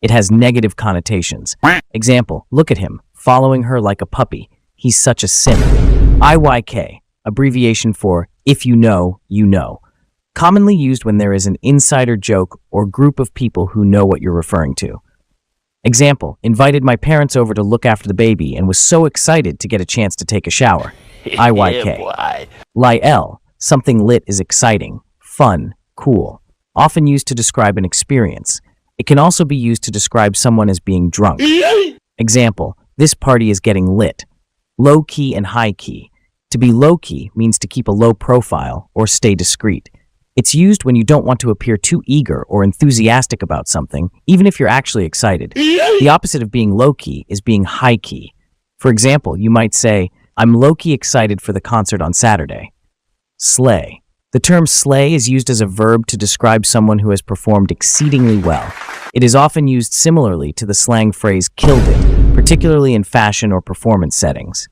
It has negative connotations. Example, "Look at him, following her like a puppy. He's such a simp." IYK, abbreviation for if you know, you know. Commonly used when there is an insider joke or group of people who know what you're referring to. Example, "Invited my parents over to look after the baby and was so excited to get a chance to take a shower." IYK. Lyel. Something lit is exciting, fun, cool. Often used to describe an experience. It can also be used to describe someone as being drunk. Example, "This party is getting lit." Low-key and high-key. To be low-key means to keep a low profile or stay discreet. It's used when you don't want to appear too eager or enthusiastic about something, even if you're actually excited. The opposite of being low-key is being high-key. For example, you might say, "I'm low-key excited for the concert on Saturday." Slay. The term slay is used as a verb to describe someone who has performed exceedingly well. It is often used similarly to the slang phrase killed it, particularly in fashion or performance settings.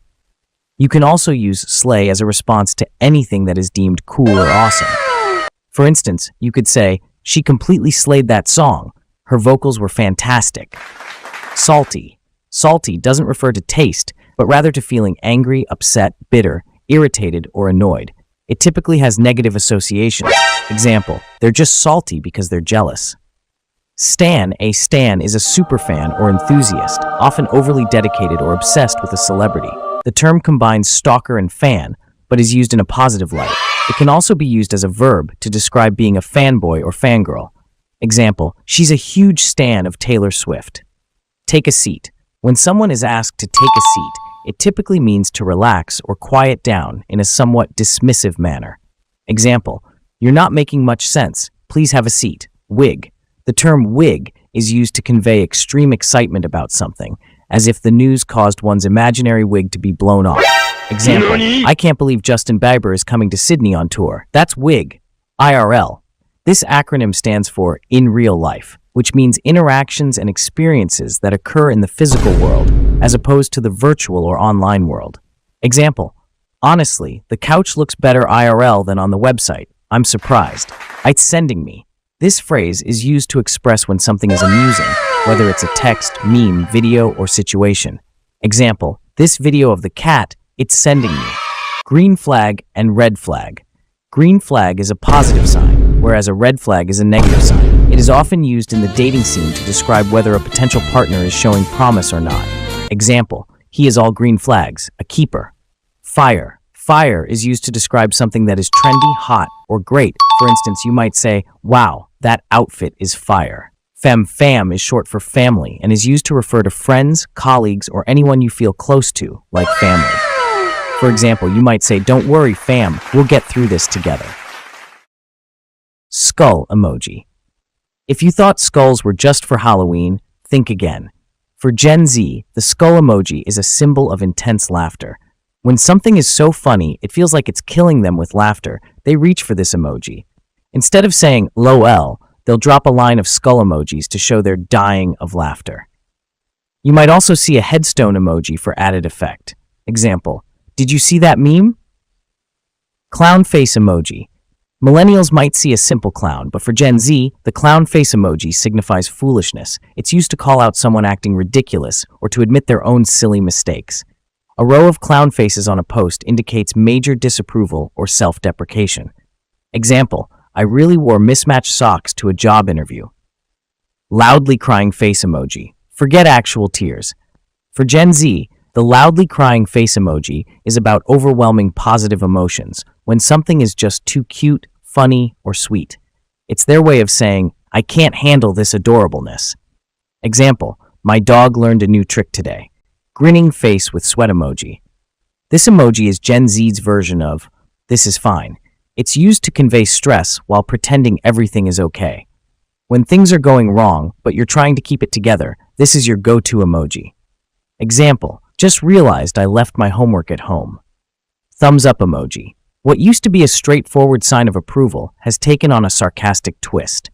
You can also use slay as a response to anything that is deemed cool or awesome. For instance, you could say, "She completely slayed that song. Her vocals were fantastic." Salty. Salty doesn't refer to taste, but rather to feeling angry, upset, bitter, irritated, or annoyed. It typically has negative associations. Example, they're just salty because they're jealous. Stan. A stan is a superfan or enthusiast, often overly dedicated or obsessed with a celebrity. The term combines stalker and fan, but is used in a positive light. It can also be used as a verb to describe being a fanboy or fangirl. Example, she's a huge stan of Taylor Swift. Take a seat. When someone is asked to take a seat, it typically means to relax or quiet down in a somewhat dismissive manner. Example, you're not making much sense. Please have a seat. Wig. The term wig is used to convey extreme excitement about something, as if the news caused one's imaginary wig to be blown off. Example, I can't believe Justin Bieber is coming to Sydney on tour. That's wig. IRL. This acronym stands for in real life, which means interactions and experiences that occur in the physical world as opposed to the virtual or online world. Example, honestly, the couch looks better IRL than on the website. I'm surprised. It's sending me. This phrase is used to express when something is amusing, whether it's a text, meme, video, or situation. Example, this video of the cat, it's sending me. Green flag and red flag. Green flag is a positive sign, whereas a red flag is a negative sign. It is often used in the dating scene to describe whether a potential partner is showing promise or not. Example, he is all green flags, a keeper. Fire. Fire is used to describe something that is trendy, hot, or great. For instance, you might say, wow, that outfit is fire. Fam is short for family and is used to refer to friends, colleagues, or anyone you feel close to, like family. For example, you might say, don't worry fam, we'll get through this together. Skull emoji. If you thought skulls were just for Halloween, think again. For Gen Z, the skull emoji is a symbol of intense laughter. When something is so funny, it feels like it's killing them with laughter, they reach for this emoji. Instead of saying LOL, they'll drop a line of skull emojis to show they're dying of laughter. You might also see a headstone emoji for added effect. Example, did you see that meme? Clown face emoji. Millennials might see a simple clown, but for Gen Z, the clown face emoji signifies foolishness. It's used to call out someone acting ridiculous or to admit their own silly mistakes. A row of clown faces on a post indicates major disapproval or self-deprecation. Example, I really wore mismatched socks to a job interview. Loudly crying face emoji. Forget actual tears. For Gen Z, the loudly crying face emoji is about overwhelming positive emotions when something is just too cute, funny, or sweet. It's their way of saying, I can't handle this adorableness. Example, my dog learned a new trick today. Grinning face with sweat emoji. This emoji is Gen Z's version of, this is fine. It's used to convey stress while pretending everything is okay. When things are going wrong, but you're trying to keep it together, this is your go-to emoji. Example, just realized I left my homework at home. Thumbs up emoji. What used to be a straightforward sign of approval has taken on a sarcastic twist.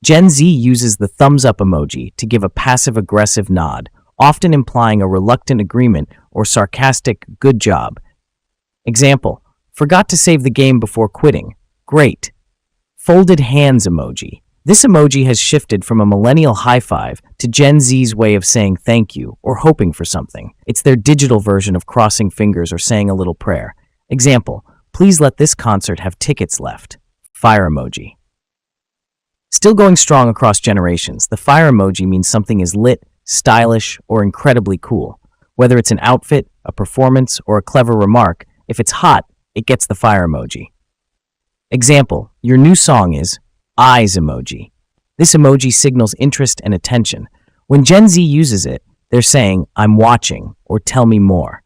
Gen Z uses the thumbs up emoji to give a passive-aggressive nod, often implying a reluctant agreement or sarcastic good job. Example, forgot to save the game before quitting. Great. Folded hands emoji. This emoji has shifted from a millennial high five to Gen Z's way of saying thank you or hoping for something. It's their digital version of crossing fingers or saying a little prayer. Example, please let this concert have tickets left. Fire emoji. Still going strong across generations, the fire emoji means something is lit, stylish, or incredibly cool. Whether it's an outfit, a performance, or a clever remark, if it's hot, it gets the fire emoji. Example, your new song is eyes emoji. This emoji signals interest and attention. When Gen Z uses it, they're saying, I'm watching, or tell me more.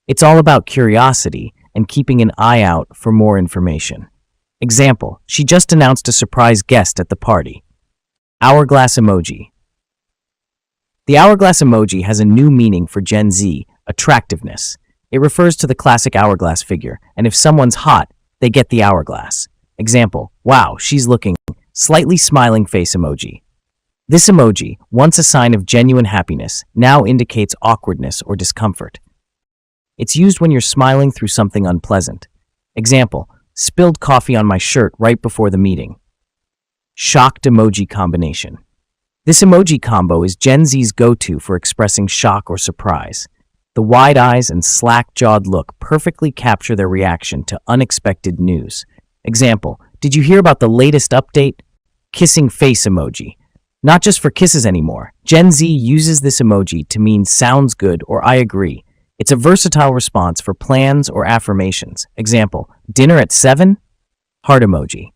It's all about curiosity and keeping an eye out for more information. Example, she just announced a surprise guest at the party. Hourglass emoji. The hourglass emoji has a new meaning for Gen Z, attractiveness. It refers to the classic hourglass figure, and if someone's hot, they get the hourglass. Example, wow, she's looking, slightly smiling face emoji. This emoji, once a sign of genuine happiness, now indicates awkwardness or discomfort. It's used when you're smiling through something unpleasant. Example, spilled coffee on my shirt right before the meeting. Shocked emoji combination. This emoji combo is Gen Z's go-to for expressing shock or surprise. The wide eyes and slack-jawed look perfectly capture their reaction to unexpected news. Example, did you hear about the latest update? Kissing face emoji. Not just for kisses anymore. Gen Z uses this emoji to mean sounds good or I agree. It's a versatile response for plans or affirmations. Example, dinner at 7? Heart emoji.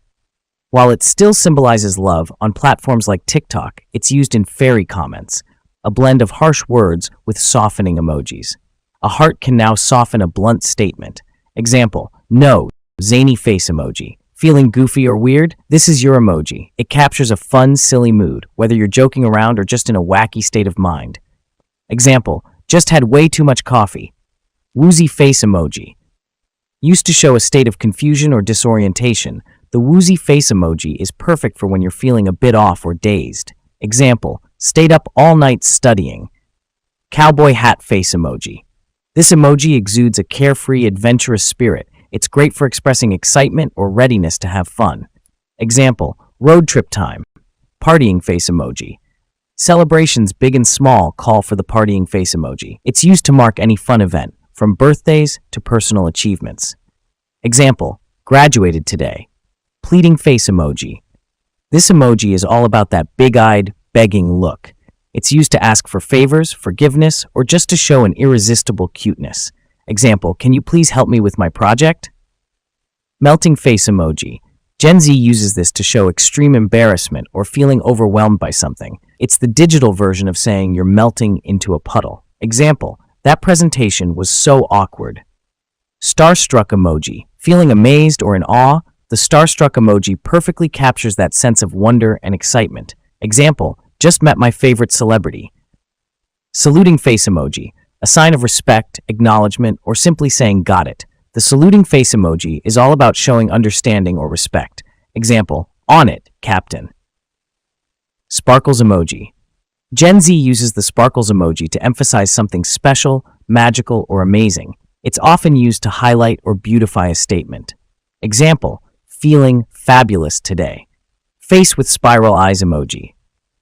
While it still symbolizes love, on platforms like TikTok, it's used in fairy comments, a blend of harsh words with softening emojis. A heart can now soften a blunt statement. Example, no, zany face emoji. Feeling goofy or weird? This is your emoji. It captures a fun, silly mood, whether you're joking around or just in a wacky state of mind. Example, just had way too much coffee. Woozy face emoji. Used to show a state of confusion or disorientation, the woozy face emoji is perfect for when you're feeling a bit off or dazed. Example, stayed up all night studying. Cowboy hat face emoji. This emoji exudes a carefree, adventurous spirit. It's great for expressing excitement or readiness to have fun. Example, road trip time. Partying face emoji. Celebrations big and small call for the partying face emoji. It's used to mark any fun event, from birthdays to personal achievements. Example, graduated today. Pleading face emoji. This emoji is all about that big-eyed, begging look. It's used to ask for favors, forgiveness, or just to show an irresistible cuteness. Example, can you please help me with my project? Melting face emoji. Gen Z uses this to show extreme embarrassment or feeling overwhelmed by something. It's the digital version of saying you're melting into a puddle. Example, that presentation was so awkward. Starstruck emoji. Feeling amazed or in awe? The starstruck emoji perfectly captures that sense of wonder and excitement. Example, just met my favorite celebrity. Saluting face emoji. A sign of respect, acknowledgement, or simply saying got it. The saluting face emoji is all about showing understanding or respect. Example, on it, Captain. Sparkles emoji. Gen Z uses the sparkles emoji to emphasize something special, magical, or amazing. It's often used to highlight or beautify a statement. Example, feeling fabulous today. Face with spiral eyes emoji.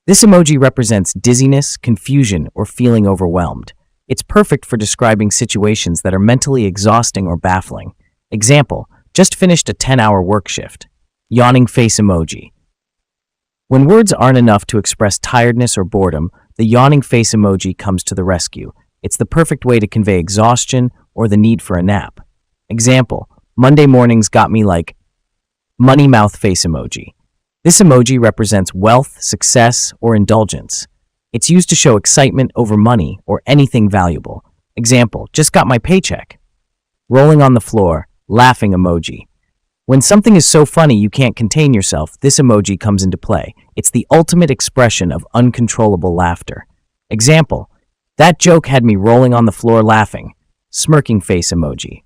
This emoji represents dizziness, confusion, or feeling overwhelmed. It's perfect for describing situations that are mentally exhausting or baffling. Example, just finished a 10-hour work shift. Yawning face emoji. When words aren't enough to express tiredness or boredom, the yawning face emoji comes to the rescue. It's the perfect way to convey exhaustion or the need for a nap. Example, Monday mornings got me like money mouth face emoji. This emoji represents wealth, success, or indulgence. It's used to show excitement over money or anything valuable. Example, just got my paycheck. Rolling on the floor, laughing emoji. When something is so funny you can't contain yourself, this emoji comes into play. It's the ultimate expression of uncontrollable laughter. Example, that joke had me rolling on the floor laughing. Smirking face emoji.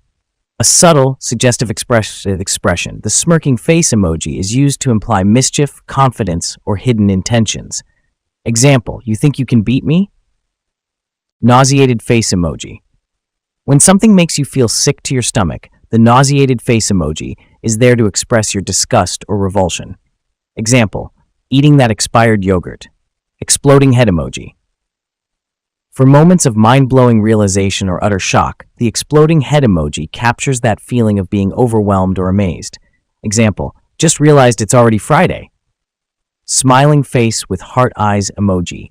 A subtle, suggestive expression, the smirking face emoji is used to imply mischief, confidence, or hidden intentions. Example, you think you can beat me? Nauseated face emoji. When something makes you feel sick to your stomach, the nauseated face emoji is there to express your disgust or revulsion. Example, eating that expired yogurt. Exploding head emoji. For moments of mind-blowing realization or utter shock, the exploding head emoji captures that feeling of being overwhelmed or amazed. Example, just realized it's already Friday. Smiling face with heart eyes emoji.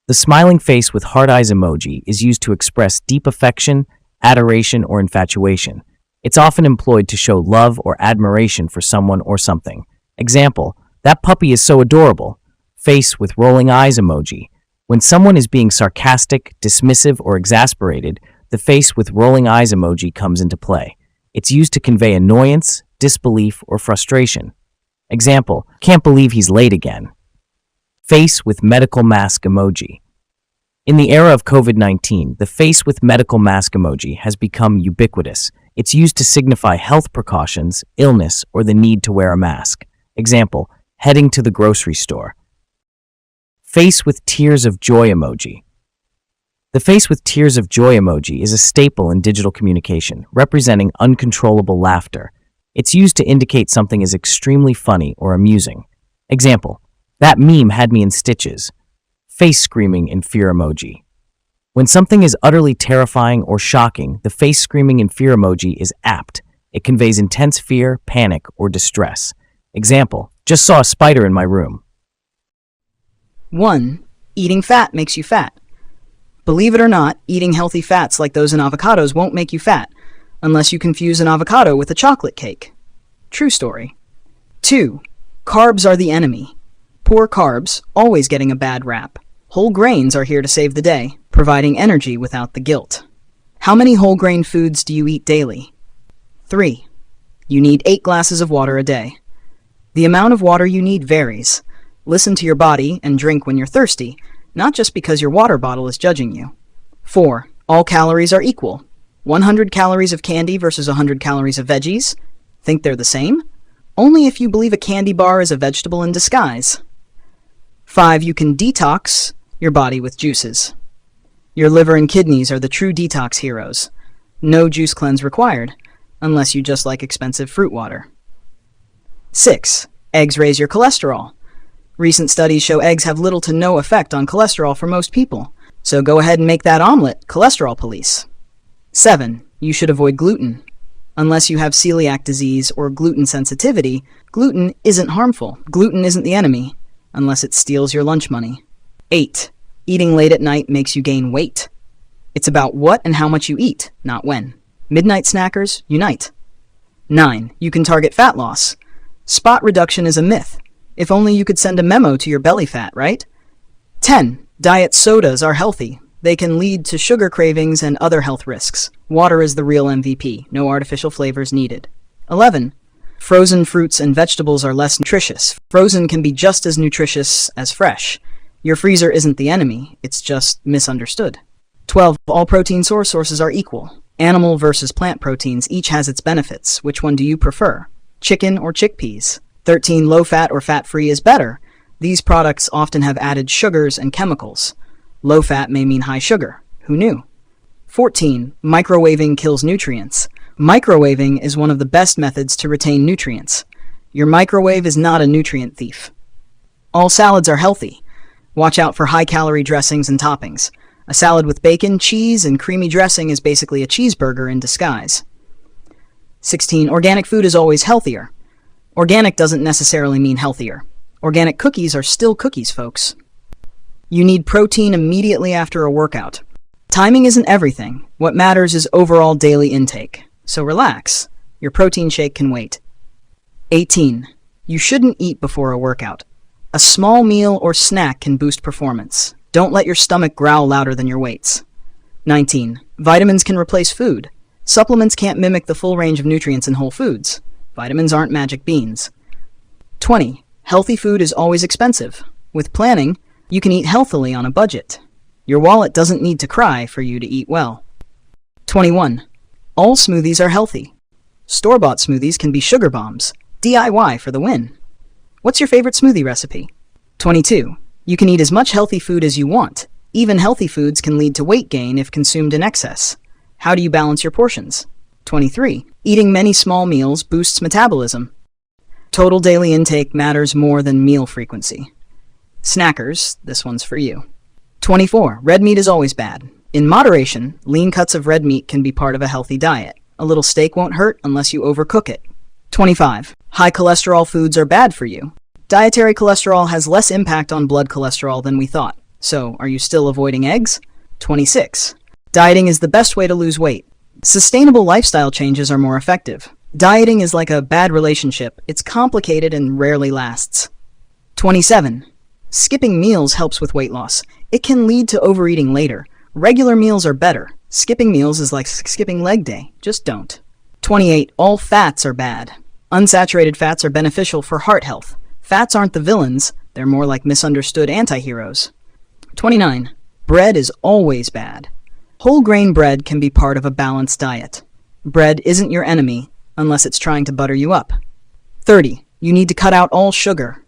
The smiling face with heart eyes emoji is used to express deep affection, adoration, or infatuation. It's often employed to show love or admiration for someone or something. Example, that puppy is so adorable. Face with rolling eyes emoji. When someone is being sarcastic, dismissive, or exasperated, the face with rolling eyes emoji comes into play. It's used to convey annoyance, disbelief, or frustration. Example, can't believe he's late again. Face with medical mask emoji. In the era of COVID-19, the face with medical mask emoji has become ubiquitous. It's used to signify health precautions, illness, or the need to wear a mask. Example, heading to the grocery store. Face with tears of joy emoji. The face with tears of joy emoji is a staple in digital communication, representing uncontrollable laughter. It's used to indicate something is extremely funny or amusing. Example, that meme had me in stitches. Face screaming in fear emoji. When something is utterly terrifying or shocking, the face screaming in fear emoji is apt. It conveys intense fear, panic, or distress. Example, just saw a spider in my room. 1. Eating fat makes you fat. Believe it or not, eating healthy fats like those in avocados won't make you fat, unless you confuse an avocado with a chocolate cake. True story. 2. Carbs are the enemy. Poor carbs, always getting a bad rap. Whole grains are here to save the day, providing energy without the guilt. How many whole grain foods do you eat daily? 3. You need 8 glasses of water a day. The amount of water you need varies. Listen to your body and drink when you're thirsty, not just because your water bottle is judging you. 4. All calories are equal. 100 calories of candy versus 100 calories of veggies? Think they're the same? Only if you believe a candy bar is a vegetable in disguise. 5. You can detox your body with juices. Your liver and kidneys are the true detox heroes. No juice cleanse required, unless you just like expensive fruit water. 6. Eggs raise your cholesterol. Recent studies show eggs have little to no effect on cholesterol for most people, so go ahead and make that omelet cholesterol police. 7. You should avoid gluten. Unless you have celiac disease or gluten sensitivity, gluten isn't harmful. Gluten isn't the enemy, unless it steals your lunch money. 8. Eating late at night makes you gain weight. It's about what and how much you eat, not when. Midnight snackers, unite. 9. You can target fat loss. Spot reduction is a myth. If only you could send a memo to your belly fat, right? 10. Diet sodas are healthy. They can lead to sugar cravings and other health risks. Water is the real MVP. No artificial flavors needed. 11. Frozen fruits and vegetables are less nutritious. Frozen can be just as nutritious as fresh. Your freezer isn't the enemy. It's just misunderstood. 12. All protein sources are equal. Animal versus plant proteins each has its benefits. Which one do you prefer? Chicken or chickpeas? 13. Low-fat or fat-free is better. These products often have added sugars and chemicals. Low-fat may mean high sugar. Who knew? 14. Microwaving kills nutrients. Microwaving is one of the best methods to retain nutrients. Your microwave is not a nutrient thief. All salads are healthy. Watch out for high-calorie dressings and toppings. A salad with bacon, cheese, and creamy dressing is basically a cheeseburger in disguise. 16. Organic food is always healthier. Organic doesn't necessarily mean healthier. Organic cookies are still cookies, folks. You need protein immediately after a workout. Timing isn't everything. What matters is overall daily intake. So relax. Your protein shake can wait. 18. You shouldn't eat before a workout. A small meal or snack can boost performance. Don't let your stomach growl louder than your weights. 19. Vitamins can replace food. Supplements can't mimic the full range of nutrients in whole foods. Vitamins aren't magic beans. 20. Healthy food is always expensive. With planning, you can eat healthily on a budget. Your wallet doesn't need to cry for you to eat well. 21. All smoothies are healthy. Store-bought smoothies can be sugar bombs. DIY for the win. What's your favorite smoothie recipe? 22. You can eat as much healthy food as you want. Even healthy foods can lead to weight gain if consumed in excess. How do you balance your portions? 23. Eating many small meals boosts metabolism. Total daily intake matters more than meal frequency. Snackers, this one's for you. 24. Red meat is always bad. In moderation, lean cuts of red meat can be part of a healthy diet. A little steak won't hurt unless you overcook it. 25. High cholesterol foods are bad for you. Dietary cholesterol has less impact on blood cholesterol than we thought. So, are you still avoiding eggs? 26. Dieting is the best way to lose weight. Sustainable lifestyle changes are more effective. Dieting is like a bad relationship. It's complicated and rarely lasts. 27. Skipping meals helps with weight loss. It can lead to overeating later. Regular meals are better. Skipping meals is like skipping leg day. Just don't. 28. All fats are bad. Unsaturated fats are beneficial for heart health. Fats aren't the villains. They're more like misunderstood anti-heroes. 29. Bread is always bad. Whole grain bread can be part of a balanced diet. Bread isn't your enemy unless it's trying to butter you up. 30. You need to cut out all sugar.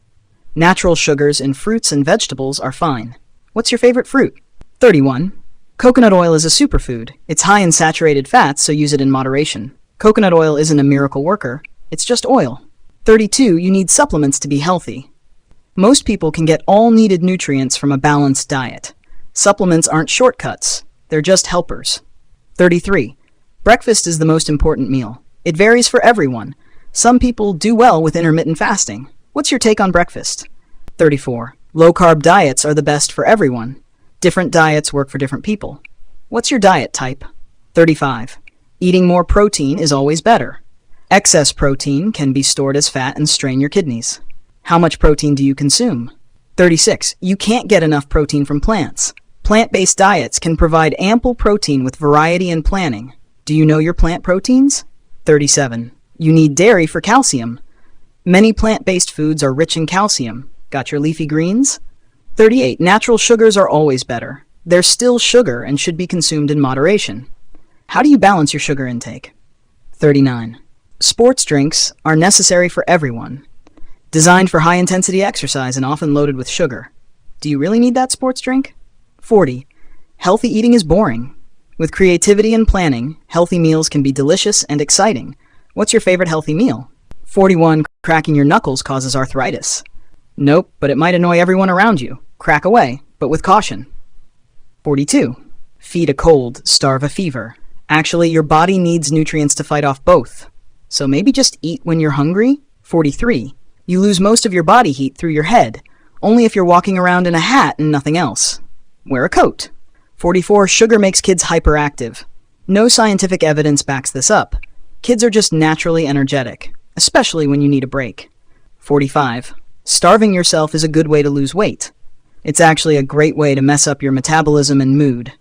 Natural sugars in fruits and vegetables are fine. What's your favorite fruit? 31. Coconut oil is a superfood. It's high in saturated fats, so use it in moderation. Coconut oil isn't a miracle worker. It's just oil. 32. You need supplements to be healthy. Most people can get all needed nutrients from a balanced diet. Supplements aren't shortcuts. They're just helpers. 33. Breakfast is the most important meal. It varies for everyone. Some people do well with intermittent fasting. What's your take on breakfast? 34. Low-carb diets are the best for everyone. Different diets work for different people. What's your diet type? 35. Eating more protein is always better. Excess protein can be stored as fat and strain your kidneys. How much protein do you consume? 36. You can't get enough protein from plants. Plant-based diets can provide ample protein with variety and planning. Do you know your plant proteins? 37. You need dairy for calcium. Many plant-based foods are rich in calcium. Got your leafy greens? 38. Natural sugars are always better. They're still sugar and should be consumed in moderation. How do you balance your sugar intake? 39. Sports drinks are necessary for everyone. Designed for high-intensity exercise and often loaded with sugar. Do you really need that sports drink? 40. Healthy eating is boring. With creativity and planning, healthy meals can be delicious and exciting. What's your favorite healthy meal? 41. Cracking your knuckles causes arthritis. Nope, but it might annoy everyone around you. Crack away, but with caution. 42. Feed a cold, starve a fever. Actually, your body needs nutrients to fight off both. So maybe just eat when you're hungry? 43. You lose most of your body heat through your head, only if you're walking around in a hat and nothing else. Wear a coat. 44. Sugar makes kids hyperactive. No scientific evidence backs this up. Kids are just naturally energetic, especially when you need a break. 45. Starving yourself is a good way to lose weight. It's actually a great way to mess up your metabolism and mood.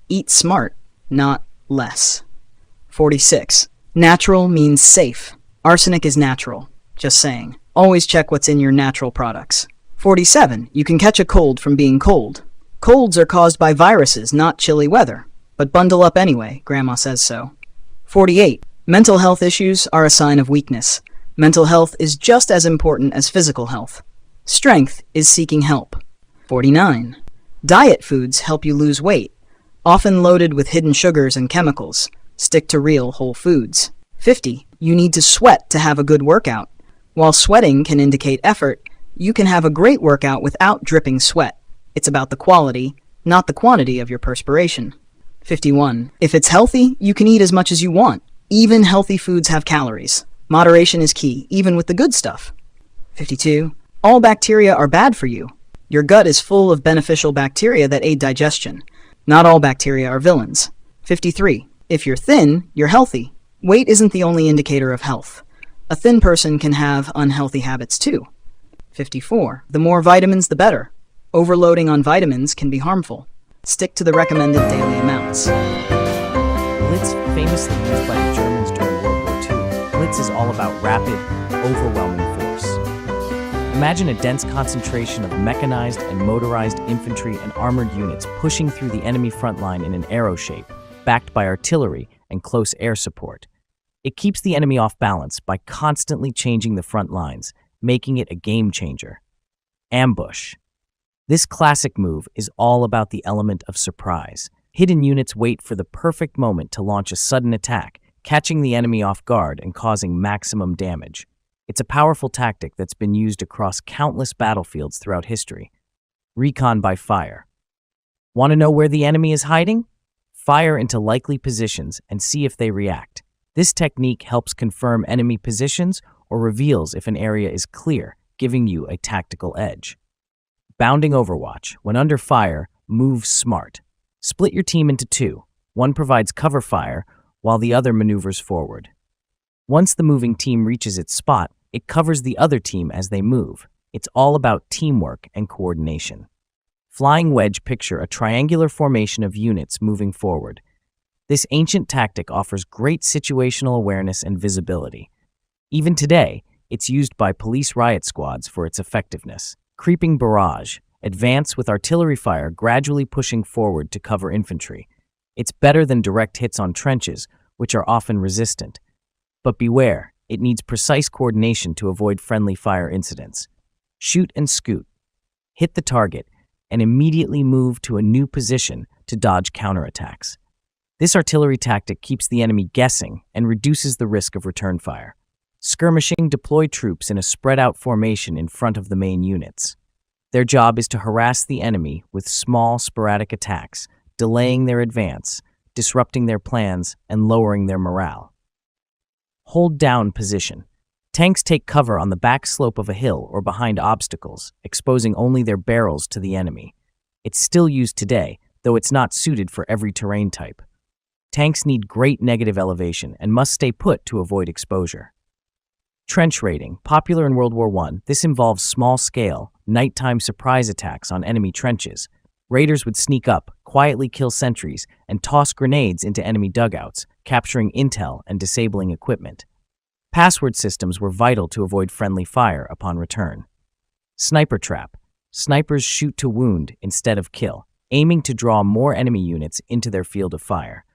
Eat smart, not less. 46. Natural means safe. Arsenic is natural. Just saying. Always check what's in your natural products. 47. You can catch a cold from being cold. Colds are caused by viruses, not chilly weather. But bundle up anyway, Grandma says so. 48. Mental health issues are a sign of weakness. Mental health is just as important as physical health. Strength is seeking help. 49. Diet foods help you lose weight, often loaded with hidden sugars and chemicals. Stick to real whole foods. 50. You need to sweat to have a good workout. While sweating can indicate effort, you can have a great workout without dripping sweat. It's about the quality, not the quantity of your perspiration. 51. If it's healthy, you can eat as much as you want. Even healthy foods have calories. Moderation is key, even with the good stuff. 52. All bacteria are bad for you. Your gut is full of beneficial bacteria that aid digestion. Not all bacteria are villains. 53. If you're thin, you're healthy. Weight isn't the only indicator of health. A thin person can have unhealthy habits too. 54. The more vitamins, the better. Overloading on vitamins can be harmful. Stick to the recommended daily amounts. Blitz, famously used by the Germans during World War II, Blitz is all about rapid, overwhelming force. Imagine a dense concentration of mechanized and motorized infantry and armored units pushing through the enemy front line in an arrow shape, backed by artillery and close air support. It keeps the enemy off balance by constantly changing the front lines, making it a game changer. Ambush. This classic move is all about the element of surprise. Hidden units wait for the perfect moment to launch a sudden attack, catching the enemy off guard and causing maximum damage. It's a powerful tactic that's been used across countless battlefields throughout history. Recon by fire. Want to know where the enemy is hiding? Fire into likely positions and see if they react. This technique helps confirm enemy positions or reveals if an area is clear, giving you a tactical edge. Bounding Overwatch. When under fire, move smart. Split your team into two. One provides cover fire, while the other maneuvers forward. Once the moving team reaches its spot, it covers the other team as they move. It's all about teamwork and coordination. Flying wedge. Picture a triangular formation of units moving forward. This ancient tactic offers great situational awareness and visibility. Even today, it's used by police riot squads for its effectiveness. Creeping barrage. Advance with artillery fire gradually pushing forward to cover infantry. It's better than direct hits on trenches, which are often resistant. But beware, it needs precise coordination to avoid friendly fire incidents. Shoot and scoot. Hit the target and immediately move to a new position to dodge counterattacks. This artillery tactic keeps the enemy guessing and reduces the risk of return fire. Skirmishing, deploy troops in a spread-out formation in front of the main units. Their job is to harass the enemy with small, sporadic attacks, delaying their advance, disrupting their plans, and lowering their morale. Hold down position. Tanks take cover on the back slope of a hill or behind obstacles, exposing only their barrels to the enemy. It's still used today, though it's not suited for every terrain type. Tanks need great negative elevation and must stay put to avoid exposure. Trench raiding, popular in World War I, this involves small-scale, nighttime surprise attacks on enemy trenches. Raiders would sneak up, quietly kill sentries, and toss grenades into enemy dugouts, capturing intel and disabling equipment. Password systems were vital to avoid friendly fire upon return. Sniper trap. Snipers shoot to wound instead of kill, aiming to draw more enemy units into their field of fire.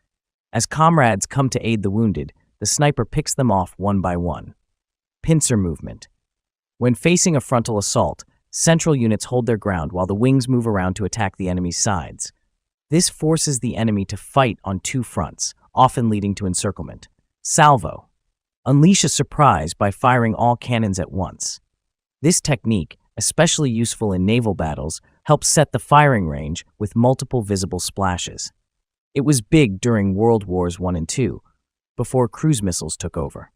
As comrades come to aid the wounded, the sniper picks them off one by one. Pincer movement. When facing a frontal assault, central units hold their ground while the wings move around to attack the enemy's sides. This forces the enemy to fight on two fronts, often leading to encirclement. Salvo. Unleash a surprise by firing all cannons at once. This technique, especially useful in naval battles, helps set the firing range with multiple visible splashes. It was big during World Wars I and II, before cruise missiles took over.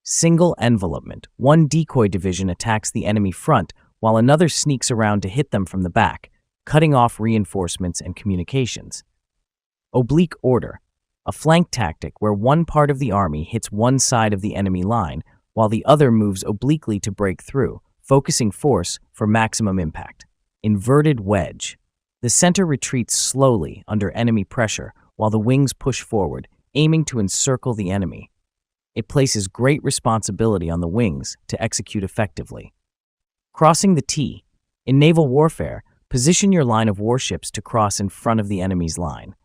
Single envelopment. One decoy division attacks the enemy front while another sneaks around to hit them from the back, cutting off reinforcements and communications. Oblique order. A flank tactic where one part of the army hits one side of the enemy line while the other moves obliquely to break through, focusing force for maximum impact. Inverted wedge. The center retreats slowly under enemy pressure while the wings push forward, aiming to encircle the enemy. It places great responsibility on the wings to execute effectively. Crossing the T. In naval warfare, position your line of warships to cross in front of the enemy's line.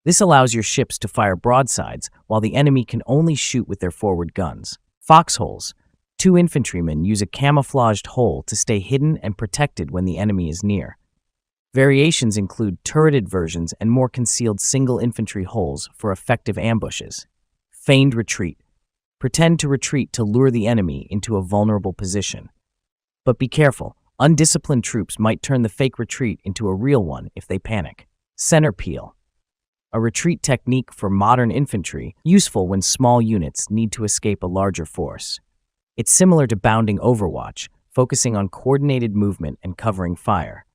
This allows your ships to fire broadsides while the enemy can only shoot with their forward guns. Foxholes. Two infantrymen use a camouflaged hole to stay hidden and protected when the enemy is near. Variations include turreted versions and more concealed single infantry holes for effective ambushes. Feigned retreat. Pretend to retreat to lure the enemy into a vulnerable position. But be careful, undisciplined troops might turn the fake retreat into a real one if they panic. Center peel. A retreat technique for modern infantry, useful when small units need to escape a larger force. It's similar to bounding Overwatch, focusing on coordinated movement and covering fire.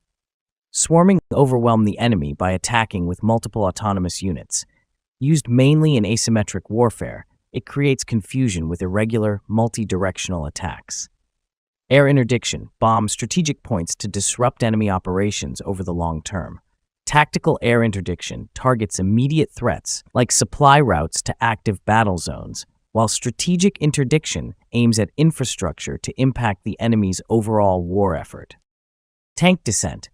Swarming overwhelm the enemy by attacking with multiple autonomous units. Used mainly in asymmetric warfare, it creates confusion with irregular, multi-directional attacks. Air interdiction, bomb strategic points to disrupt enemy operations over the long term. Tactical air interdiction targets immediate threats like supply routes to active battle zones, while strategic interdiction aims at infrastructure to impact the enemy's overall war effort. Tank descent.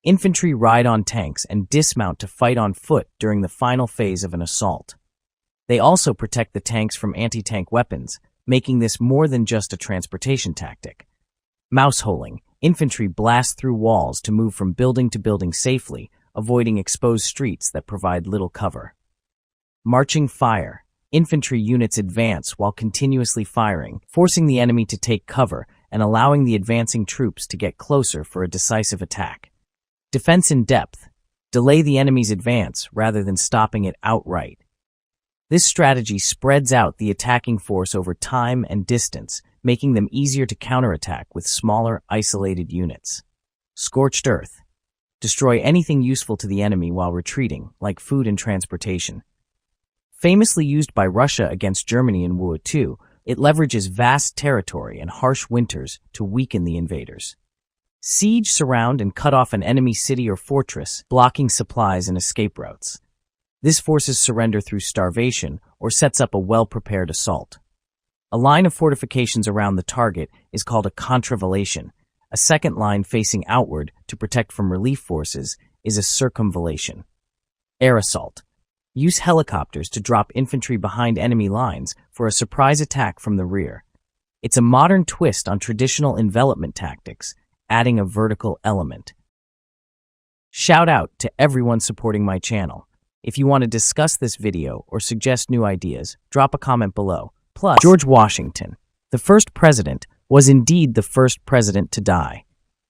Infantry ride on tanks and dismount to fight on foot during the final phase of an assault. They also protect the tanks from anti-tank weapons, making this more than just a transportation tactic. Mouseholing. Infantry blast through walls to move from building to building safely, avoiding exposed streets that provide little cover. Marching fire. Infantry units advance while continuously firing, forcing the enemy to take cover and allowing the advancing troops to get closer for a decisive attack. Defense in depth. Delay the enemy's advance rather than stopping it outright. This strategy spreads out the attacking force over time and distance, making them easier to counterattack with smaller, isolated units. Scorched earth. Destroy anything useful to the enemy while retreating, like food and transportation. Famously used by Russia against Germany in World War II, it leverages vast territory and harsh winters to weaken the invaders. Siege, surround, and cut off an enemy city or fortress, blocking supplies and escape routes. This forces surrender through starvation or sets up a well-prepared assault. A line of fortifications around the target is called a contravallation. A second line facing outward to protect from relief forces is a circumvallation. Air assault. use helicopters to drop infantry behind enemy lines for a surprise attack from the rear. It's a modern twist on traditional envelopment tactics, adding a vertical element. Shout out to everyone supporting my channel. If you want to discuss this video or suggest new ideas, drop a comment below. Plus, George Washington, the first president, was indeed the first president to die.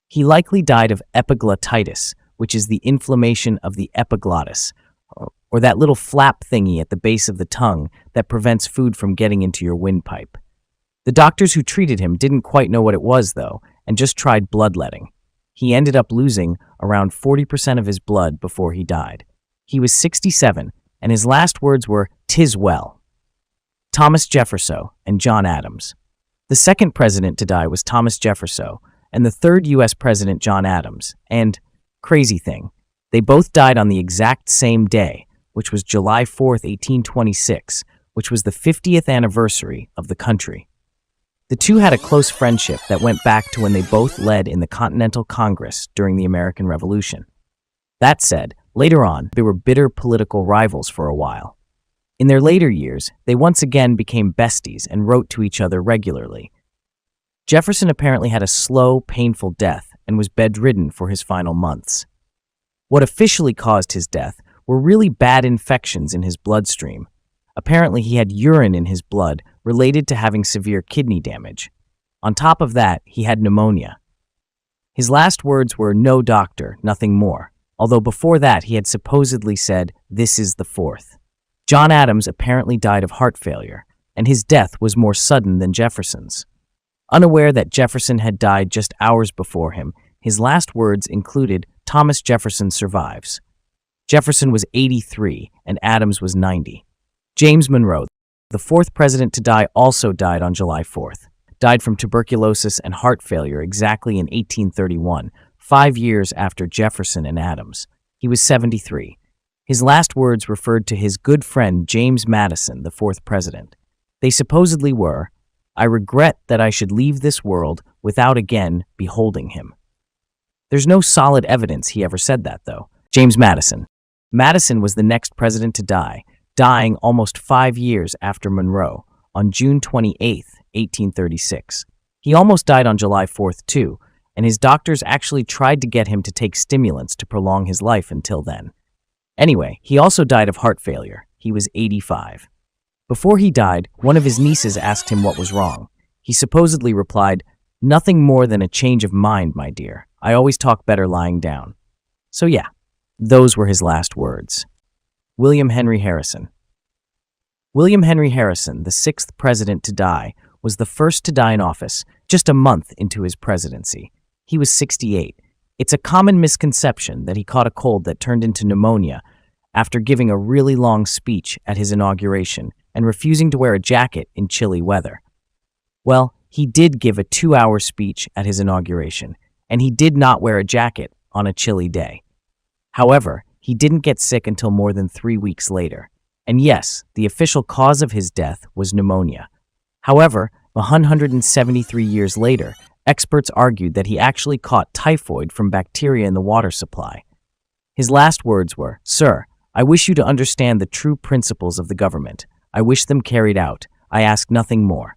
He likely died of epiglottitis, which is the inflammation of the epiglottis, or that little flap thingy at the base of the tongue that prevents food from getting into your windpipe. The doctors who treated him didn't quite know what it was, though, and just tried bloodletting. He ended up losing around 40% of his blood before he died. He was 67, and his last words were, "'Tis well." Thomas Jefferson and John Adams. The second president to die was Thomas Jefferson, and the third U.S. president John Adams. And, crazy thing, they both died on the exact same day, which was July 4th, 1826, which was the 50th anniversary of the country. The two had a close friendship that went back to when they both led in the Continental Congress during the American Revolution. That said, later on, they were bitter political rivals for a while. In their later years, they once again became besties and wrote to each other regularly. Jefferson apparently had a slow, painful death and was bedridden for his final months. What officially caused his death were really bad infections in his bloodstream. Apparently, he had urine in his blood related to having severe kidney damage. On top of that, he had pneumonia. His last words were, "No doctor, nothing more," although before that he had supposedly said, "This is the fourth." John Adams apparently died of heart failure, and his death was more sudden than Jefferson's. Unaware that Jefferson had died just hours before him, his last words included, "Thomas Jefferson survives." Jefferson was 83 and Adams was 90. James Monroe, the fourth president to die, also died on July 4th. Died from tuberculosis and heart failure exactly in 1831, 5 years after Jefferson and Adams. He was 73. His last words referred to his good friend James Madison, the fourth president. They supposedly were, "I regret that I should leave this world without again beholding him." There's no solid evidence he ever said that, though. James Madison. Madison was the next president to die, dying almost 5 years after Monroe, on June 28, 1836. He almost died on July 4th, too, and his doctors actually tried to get him to take stimulants to prolong his life until then. Anyway, he also died of heart failure. He was 85. Before he died, one of his nieces asked him what was wrong. He supposedly replied, "Nothing more than a change of mind, my dear. I always talk better lying down." So yeah, those were his last words. William Henry Harrison. William Henry Harrison, the sixth president to die, was the first to die in office just a month into his presidency. He was 68. It's a common misconception that he caught a cold that turned into pneumonia after giving a really long speech at his inauguration and refusing to wear a jacket in chilly weather. Well, he did give a 2-hour speech at his inauguration, and he did not wear a jacket on a chilly day. However, he didn't get sick until more than 3 weeks later. And yes, the official cause of his death was pneumonia. However, 173 years later, experts argued that he actually caught typhoid from bacteria in the water supply. His last words were, "Sir, I wish you to understand the true principles of the government. I wish them carried out. I ask nothing more."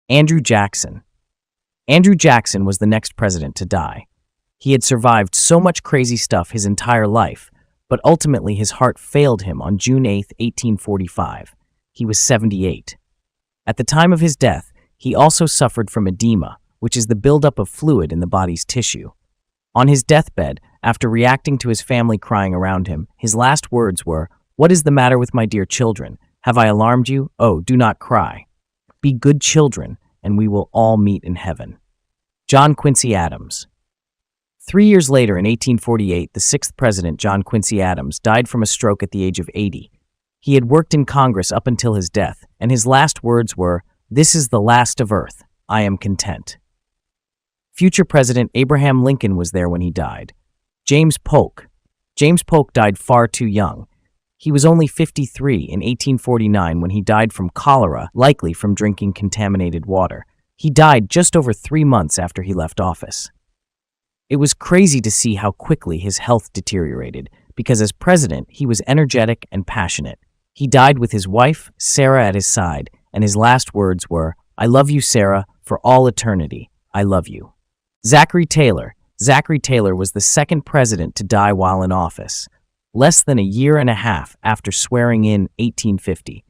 Andrew Jackson. Andrew Jackson was the next president to die. He had survived so much crazy stuff his entire life, but ultimately his heart failed him on June 8, 1845. He was 78. At the time of his death, he also suffered from edema, which is the buildup of fluid in the body's tissue. On his deathbed, after reacting to his family crying around him, his last words were, "What is the matter with my dear children? Have I alarmed you? Oh, do not cry. Be good children, and we will all meet in heaven." John Quincy Adams. 3 years later, in 1848, the sixth president, John Quincy Adams, died from a stroke at the age of 80. He had worked in Congress up until his death, and his last words were, "This is the last of earth. I am content." Future President Abraham Lincoln was there when he died. James Polk. James Polk died far too young. He was only 53 in 1849 when he died from cholera, likely from drinking contaminated water. He died just over 3 months after he left office. It was crazy to see how quickly his health deteriorated, because as president, he was energetic and passionate. He died with his wife, Sarah, at his side, and his last words were, "I love you, Sarah, for all eternity. I love you." Zachary Taylor. Zachary Taylor was the second president to die while in office, less than a year and a half after swearing in 1850.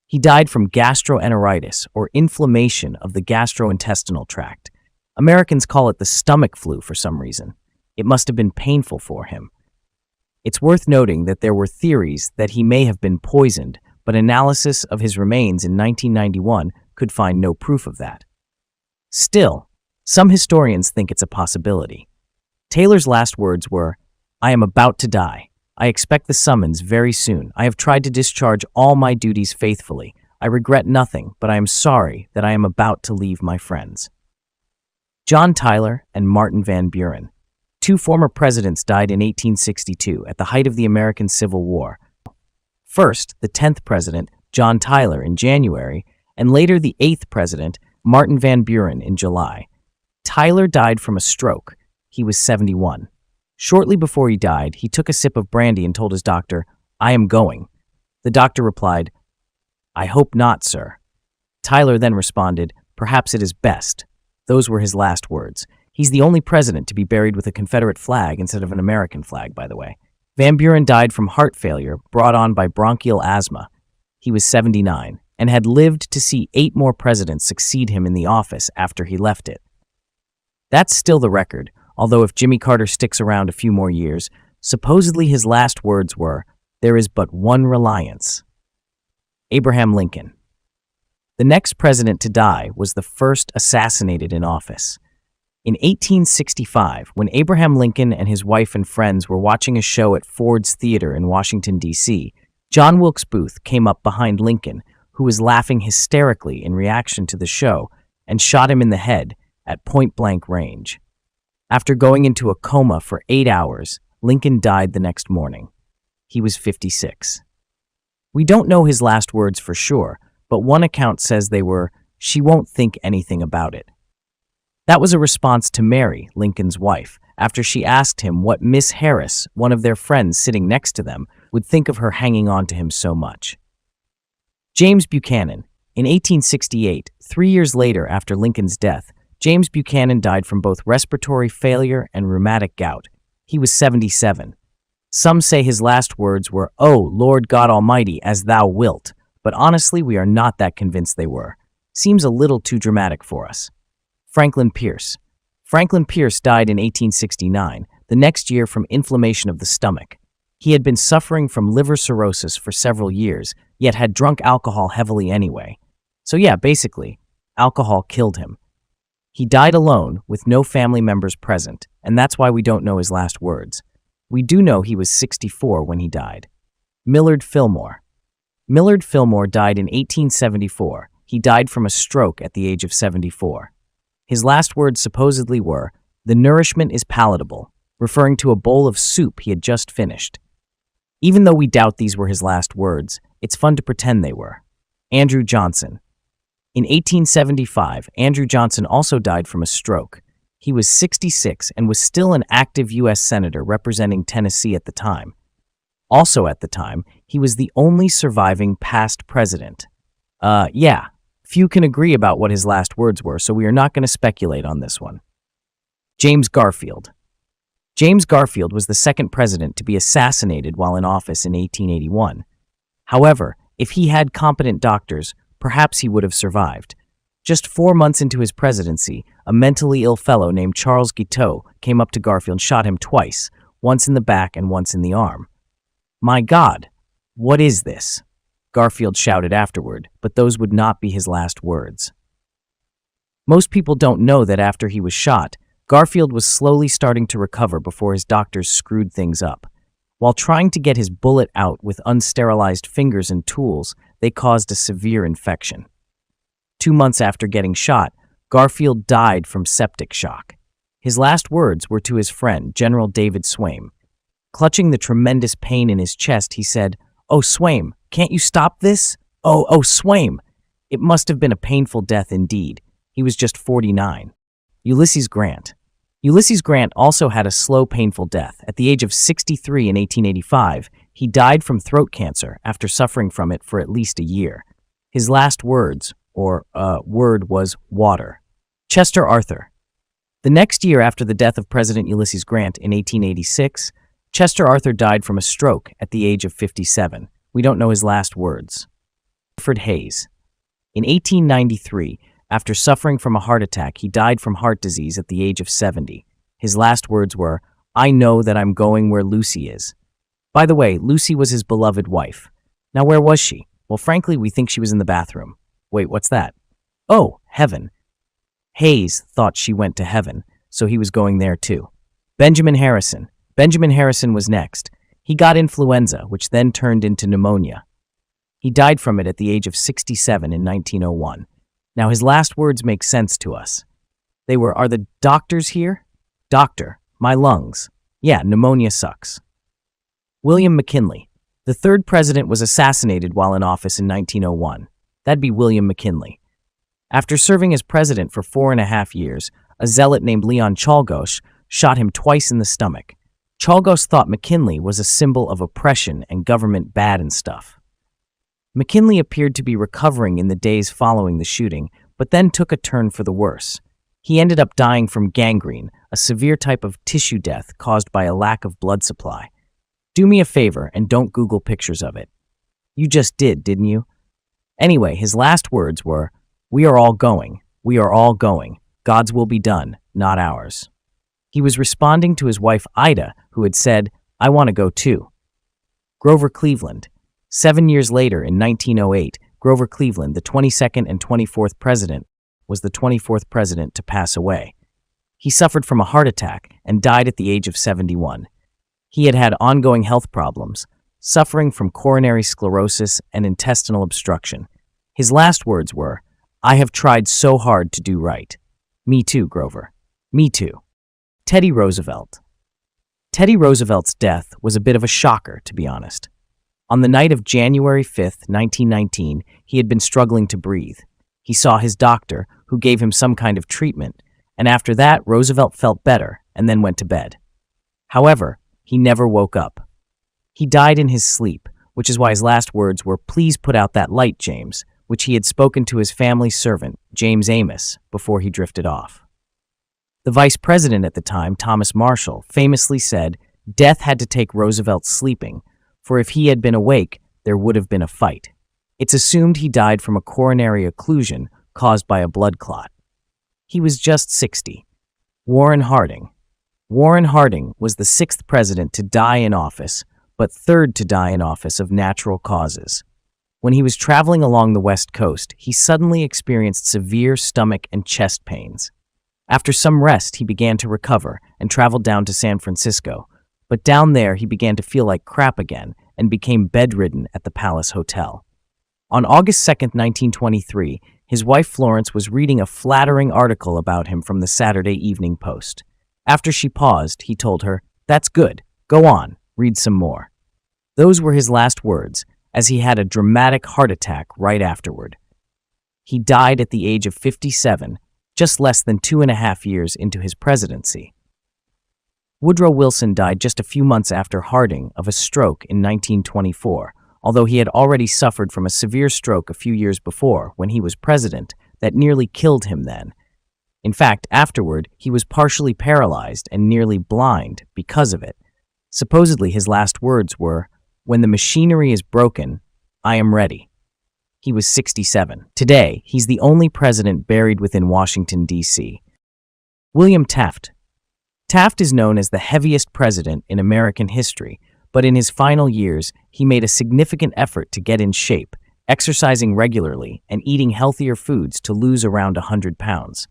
He died from gastroenteritis, or inflammation of the gastrointestinal tract. Americans call it the stomach flu for some reason. It must have been painful for him. It's worth noting that there were theories that he may have been poisoned, but analysis of his remains in 1991 could find no proof of that. Still, some historians think it's a possibility. Taylor's last words were, "I am about to die. I expect the summons very soon. I have tried to discharge all my duties faithfully. I regret nothing, but I am sorry that I am about to leave my friends." John Tyler and Martin Van Buren. Two former presidents died in 1862 at the height of the American Civil War. First, the 10th president, John Tyler, in January, and later the 8th president, Martin Van Buren, in July. Tyler died from a stroke. He was 71. Shortly before he died, he took a sip of brandy and told his doctor, "I am going." The doctor replied, "I hope not, sir." Tyler then responded, "Perhaps it is best." Those were his last words. He's the only president to be buried with a Confederate flag instead of an American flag, by the way. Van Buren died from heart failure brought on by bronchial asthma. He was 79 and had lived to see 8 more presidents succeed him in the office after he left it. That's still the record, although if Jimmy Carter sticks around a few more years, supposedly his last words were, "There is but one reliance." Abraham Lincoln. The next president to die was the first assassinated in office. In 1865, when Abraham Lincoln and his wife and friends were watching a show at Ford's Theater in Washington, D.C., John Wilkes Booth came up behind Lincoln, who was laughing hysterically in reaction to the show, and shot him in the head at point-blank range. After going into a coma for 8 hours, Lincoln died the next morning. He was 56. We don't know his last words for sure, but one account says they were, "She won't think anything about it." That was a response to Mary, Lincoln's wife, after she asked him what Miss Harris, one of their friends sitting next to them, would think of her hanging on to him so much. James Buchanan. In 1868, 3 years later after Lincoln's death, James Buchanan died from both respiratory failure and rheumatic gout. He was 77. Some say his last words were, "Oh, Lord God Almighty, as thou wilt," but honestly, we are not that convinced they were. Seems a little too dramatic for us. Franklin Pierce. Franklin Pierce died in 1869, the next year from inflammation of the stomach. He had been suffering from liver cirrhosis for several years, yet had drunk alcohol heavily anyway. So yeah, basically, alcohol killed him. He died alone, with no family members present, and that's why we don't know his last words. We do know he was 64 when he died. Millard Fillmore. Millard Fillmore died in 1874. He died from a stroke at the age of 74. His last words supposedly were, "The nourishment is palatable," referring to a bowl of soup he had just finished. Even though we doubt these were his last words, it's fun to pretend they were. Andrew Johnson. In 1875, Andrew Johnson also died from a stroke. He was 66 and was still an active U.S. Senator representing Tennessee at the time. Also at the time, he was the only surviving past president. Few can agree about what his last words were, so we are not going to speculate on this one. James Garfield. James Garfield was the second president to be assassinated while in office in 1881. However, if he had competent doctors, perhaps he would have survived. Just 4 months into his presidency, a mentally ill fellow named Charles Guiteau came up to Garfield and shot him twice, once in the back and once in the arm. "My God, what is this?" Garfield shouted afterward, but those would not be his last words. Most people don't know that after he was shot, Garfield was slowly starting to recover before his doctors screwed things up. While trying to get his bullet out with unsterilized fingers and tools, they caused a severe infection. 2 months after getting shot, Garfield died from septic shock. His last words were to his friend, General David Swaim. Clutching the tremendous pain in his chest, he said, "Oh, Swaim, can't you stop this? Oh, Swaim." It must have been a painful death indeed. He was just 49. Ulysses Grant. Ulysses Grant also had a slow, painful death. At the age of 63 in 1885, He died from throat cancer after suffering from it for at least a year. His last words, word was water. Chester Arthur. The next year after the death of President Ulysses Grant in 1886, Chester Arthur died from a stroke at the age of 57. We don't know his last words. Alfred Hayes. In 1893, after suffering from a heart attack, he died from heart disease at the age of 70. His last words were, "I know that I'm going where Lucy is." By the way, Lucy was his beloved wife. Now, where was she? Well, frankly, we think she was in the bathroom. Wait, what's that? Oh, heaven. Hayes thought she went to heaven, so he was going there too. Benjamin Harrison. Benjamin Harrison was next. He got influenza, which then turned into pneumonia. He died from it at the age of 67 in 1901. Now, his last words make sense to us. They were, "Are the doctors here? Doctor, my lungs. Yeah, pneumonia sucks." William McKinley. The third president was assassinated while in office in 1901. That'd be William McKinley. After serving as president for 4.5 years, a zealot named Leon Czolgosz shot him twice in the stomach. Czolgosz thought McKinley was a symbol of oppression and government bad and stuff. McKinley appeared to be recovering in the days following the shooting, but then took a turn for the worse. He ended up dying from gangrene, a severe type of tissue death caused by a lack of blood supply. Do me a favor and don't Google pictures of it. You just did, didn't you? Anyway, his last words were, "We are all going. We are all going. God's will be done, not ours." He was responding to his wife Ida, who had said, "I want to go too." Grover Cleveland. 7 years later, in 1908, Grover Cleveland, the 22nd and 24th president, was the 24th president to pass away. He suffered from a heart attack and died at the age of 71. He had had ongoing health problems, suffering from coronary sclerosis and intestinal obstruction. His last words were, "I have tried so hard to do right." Me too, Grover. Me too. Teddy Roosevelt. Teddy Roosevelt's death was a bit of a shocker, to be honest. On the night of January 5th, 1919, he had been struggling to breathe. He saw his doctor, who gave him some kind of treatment, and after that, Roosevelt felt better and then went to bed. However, he never woke up. He died in his sleep, which is why his last words were, "Please put out that light, James," which he had spoken to his family servant, James Amos, before he drifted off. The vice president at the time, Thomas Marshall, famously said, "Death had to take Roosevelt sleeping, for if he had been awake, there would have been a fight." It's assumed he died from a coronary occlusion caused by a blood clot. He was just 60. Warren Harding. Warren Harding was the 6th president to die in office, but 3rd to die in office of natural causes. When he was traveling along the West Coast, he suddenly experienced severe stomach and chest pains. After some rest, he began to recover and traveled down to San Francisco, but down there he began to feel like crap again and became bedridden at the Palace Hotel. On August 2nd, 1923, his wife Florence was reading a flattering article about him from the Saturday Evening Post. After she paused, he told her, "That's good. Go on, read some more." Those were his last words, as he had a dramatic heart attack right afterward. He died at the age of 57, just less than 2.5 years into his presidency. Woodrow Wilson died just a few months after Harding of a stroke in 1924, although he had already suffered from a severe stroke a few years before when he was president that nearly killed him then. In fact, afterward, he was partially paralyzed and nearly blind because of it. Supposedly, his last words were, "When the machinery is broken, I am ready." He was 67. Today, he's the only president buried within Washington, D.C. William Taft. Taft is known as the heaviest president in American history, but in his final years, he made a significant effort to get in shape, exercising regularly and eating healthier foods to lose around 100 pounds.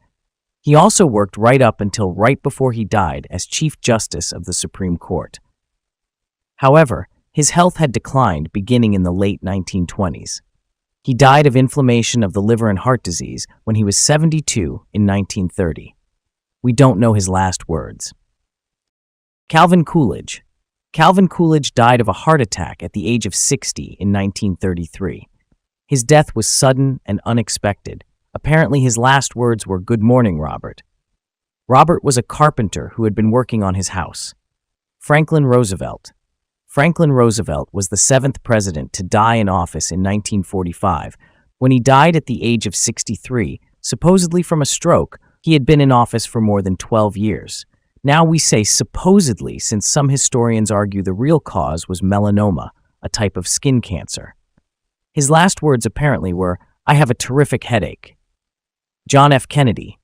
He also worked right up until right before he died as Chief Justice of the Supreme Court. However, his health had declined beginning in the late 1920s. He died of inflammation of the liver and heart disease when he was 72 in 1930. We don't know his last words. Calvin Coolidge. Calvin Coolidge died of a heart attack at the age of 60 in 1933. His death was sudden and unexpected. Apparently, his last words were, "Good morning, Robert." Robert was a carpenter who had been working on his house. Franklin Roosevelt. Franklin Roosevelt was the seventh president to die in office in 1945. When he died at the age of 63, supposedly from a stroke, he had been in office for more than 12 years. Now we say supposedly, since some historians argue the real cause was melanoma, a type of skin cancer. His last words apparently were, "I have a terrific headache." John F. Kennedy,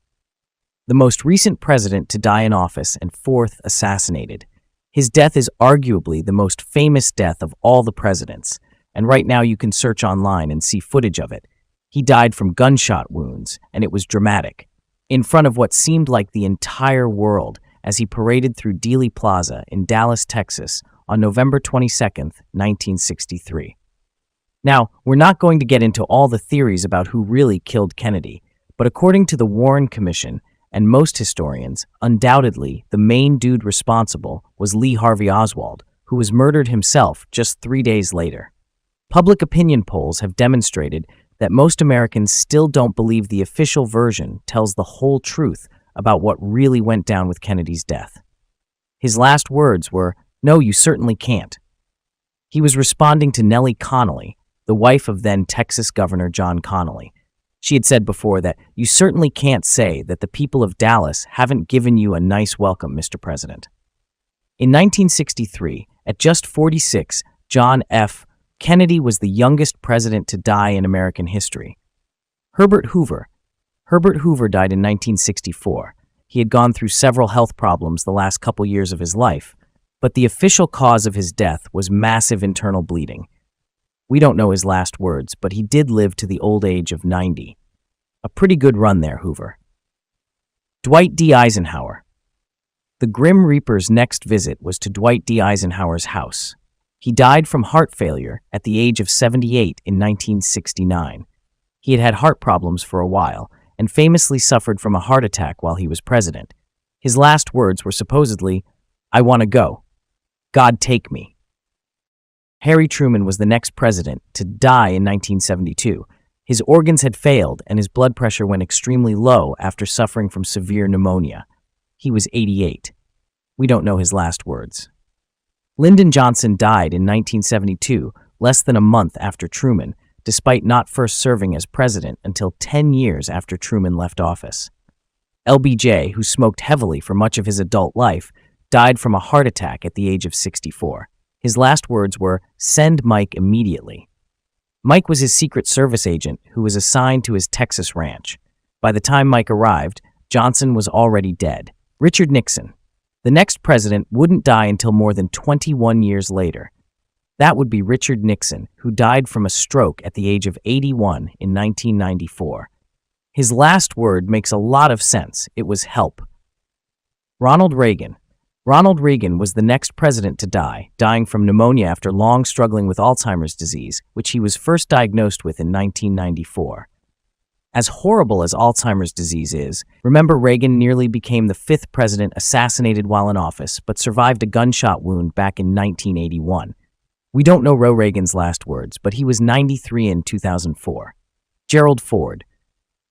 the most recent president to die in office and fourth assassinated. His death is arguably the most famous death of all the presidents, and right now you can search online and see footage of it. He died from gunshot wounds, and it was dramatic, in front of what seemed like the entire world as he paraded through Dealey Plaza in Dallas, Texas on November 22, 1963. Now, we're not going to get into all the theories about who really killed Kennedy, but according to the Warren Commission and most historians, undoubtedly the main dude responsible was Lee Harvey Oswald, who was murdered himself just 3 days later. Public opinion polls have demonstrated that most Americans still don't believe the official version tells the whole truth about what really went down with Kennedy's death. His last words were, "No, you certainly can't." He was responding to Nellie Connolly, the wife of then Texas Governor John Connolly. She had said before that, "You certainly can't say that the people of Dallas haven't given you a nice welcome, Mr. President." In 1963, at just 46, John F. Kennedy was the youngest president to die in American history. Herbert Hoover died in 1964. He had gone through several health problems the last couple years of his life, but the official cause of his death was massive internal bleeding. We don't know his last words, but he did live to the old age of 90. A pretty good run there, Hoover. Dwight D. Eisenhower. The Grim Reaper's next visit was to Dwight D. Eisenhower's house. He died from heart failure at the age of 78 in 1969. He had had heart problems for a while and famously suffered from a heart attack while he was president. His last words were supposedly, "I want to go. God take me." Harry Truman was the next president to die in 1972. His organs had failed and his blood pressure went extremely low after suffering from severe pneumonia. He was 88. We don't know his last words. Lyndon Johnson died in 1972, less than a month after Truman, despite not first serving as president until 10 years after Truman left office. LBJ, who smoked heavily for much of his adult life, died from a heart attack at the age of 64. His last words were, "Send Mike immediately." Mike was his Secret Service agent who was assigned to his Texas ranch. By the time Mike arrived, Johnson was already dead. Richard Nixon. The next president wouldn't die until more than 21 years later. That would be Richard Nixon, who died from a stroke at the age of 81 in 1994. His last word makes a lot of sense. It was help. Ronald Reagan. Ronald Reagan was the next president to die, dying from pneumonia after long struggling with Alzheimer's disease, which he was first diagnosed with in 1994. As horrible as Alzheimer's disease is, remember Reagan nearly became the fifth president assassinated while in office, but survived a gunshot wound back in 1981. We don't know Reagan's last words, but he was 93 in 2004. Gerald Ford.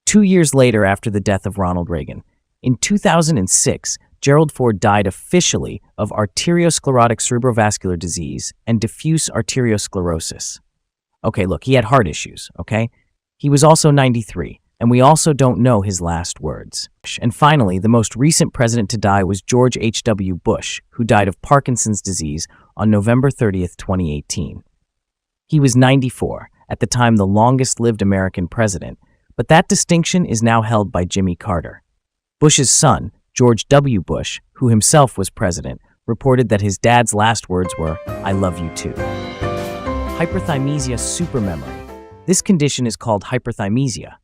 2 years later after the death of Ronald Reagan, in 2006, Gerald Ford died officially of arteriosclerotic cerebrovascular disease and diffuse arteriosclerosis. Okay, look, he had heart issues, okay? He was also 93, and we also don't know his last words. And finally, the most recent president to die was George H.W. Bush, who died of Parkinson's disease on November 30th, 2018. He was 94, at the time the longest-lived American president, but that distinction is now held by Jimmy Carter. Bush's son, George W. Bush, who himself was president, reported that his dad's last words were, "I love you too." Hyperthymesia supermemory. This condition is called hyperthymesia.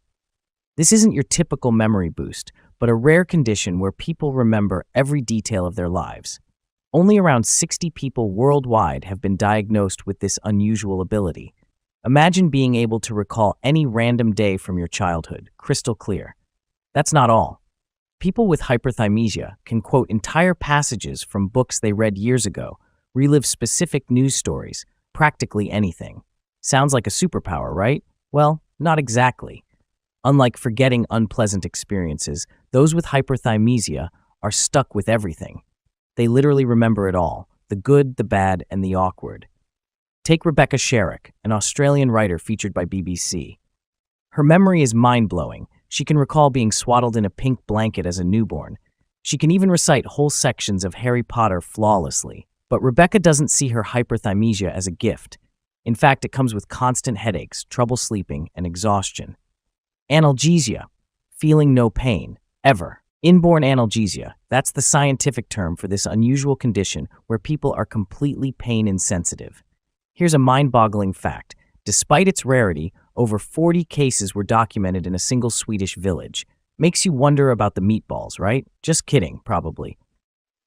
This isn't your typical memory boost, but a rare condition where people remember every detail of their lives. Only around 60 people worldwide have been diagnosed with this unusual ability. Imagine being able to recall any random day from your childhood, crystal clear. That's not all. People with hyperthymesia can quote entire passages from books they read years ago, relive specific news stories, practically anything. Sounds like a superpower, right? Well, not exactly. Unlike forgetting unpleasant experiences, those with hyperthymesia are stuck with everything. They literally remember it all, the good, the bad, and the awkward. Take Rebecca Sherrick, an Australian writer featured by BBC. Her memory is mind-blowing. She can recall being swaddled in a pink blanket as a newborn. She can even recite whole sections of Harry Potter flawlessly. But Rebecca doesn't see her hyperthymesia as a gift. In fact, it comes with constant headaches, trouble sleeping, and exhaustion. Analgesia, feeling no pain, ever. Inborn analgesia, that's the scientific term for this unusual condition where people are completely pain insensitive. Here's a mind-boggling fact. Despite its rarity, over 40 cases were documented in a single Swedish village. Makes you wonder about the meatballs, right? Just kidding, probably.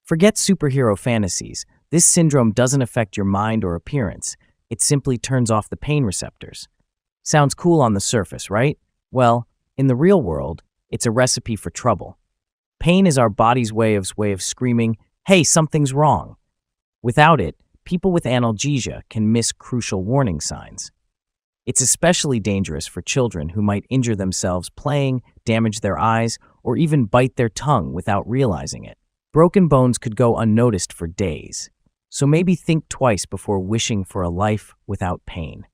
Forget superhero fantasies. This syndrome doesn't affect your mind or appearance. It simply turns off the pain receptors. Sounds cool on the surface, right? Well, in the real world, it's a recipe for trouble. Pain is our body's way of screaming, "Hey, something's wrong." Without it, people with analgesia can miss crucial warning signs. It's especially dangerous for children who might injure themselves playing, damage their eyes, or even bite their tongue without realizing it. Broken bones could go unnoticed for days. So maybe think twice before wishing for a life without pain.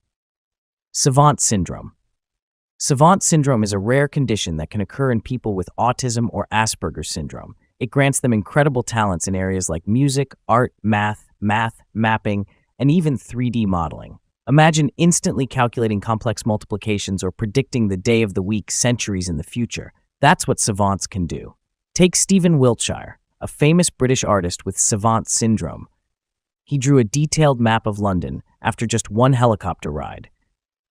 Savant syndrome. Savant syndrome is a rare condition that can occur in people with autism or Asperger's syndrome. It grants them incredible talents in areas like music, art, math, mapping, and even 3D modeling. Imagine instantly calculating complex multiplications or predicting the day of the week centuries in the future. That's what savants can do. Take Stephen Wiltshire, a famous British artist with savant syndrome. He drew a detailed map of London after just one helicopter ride.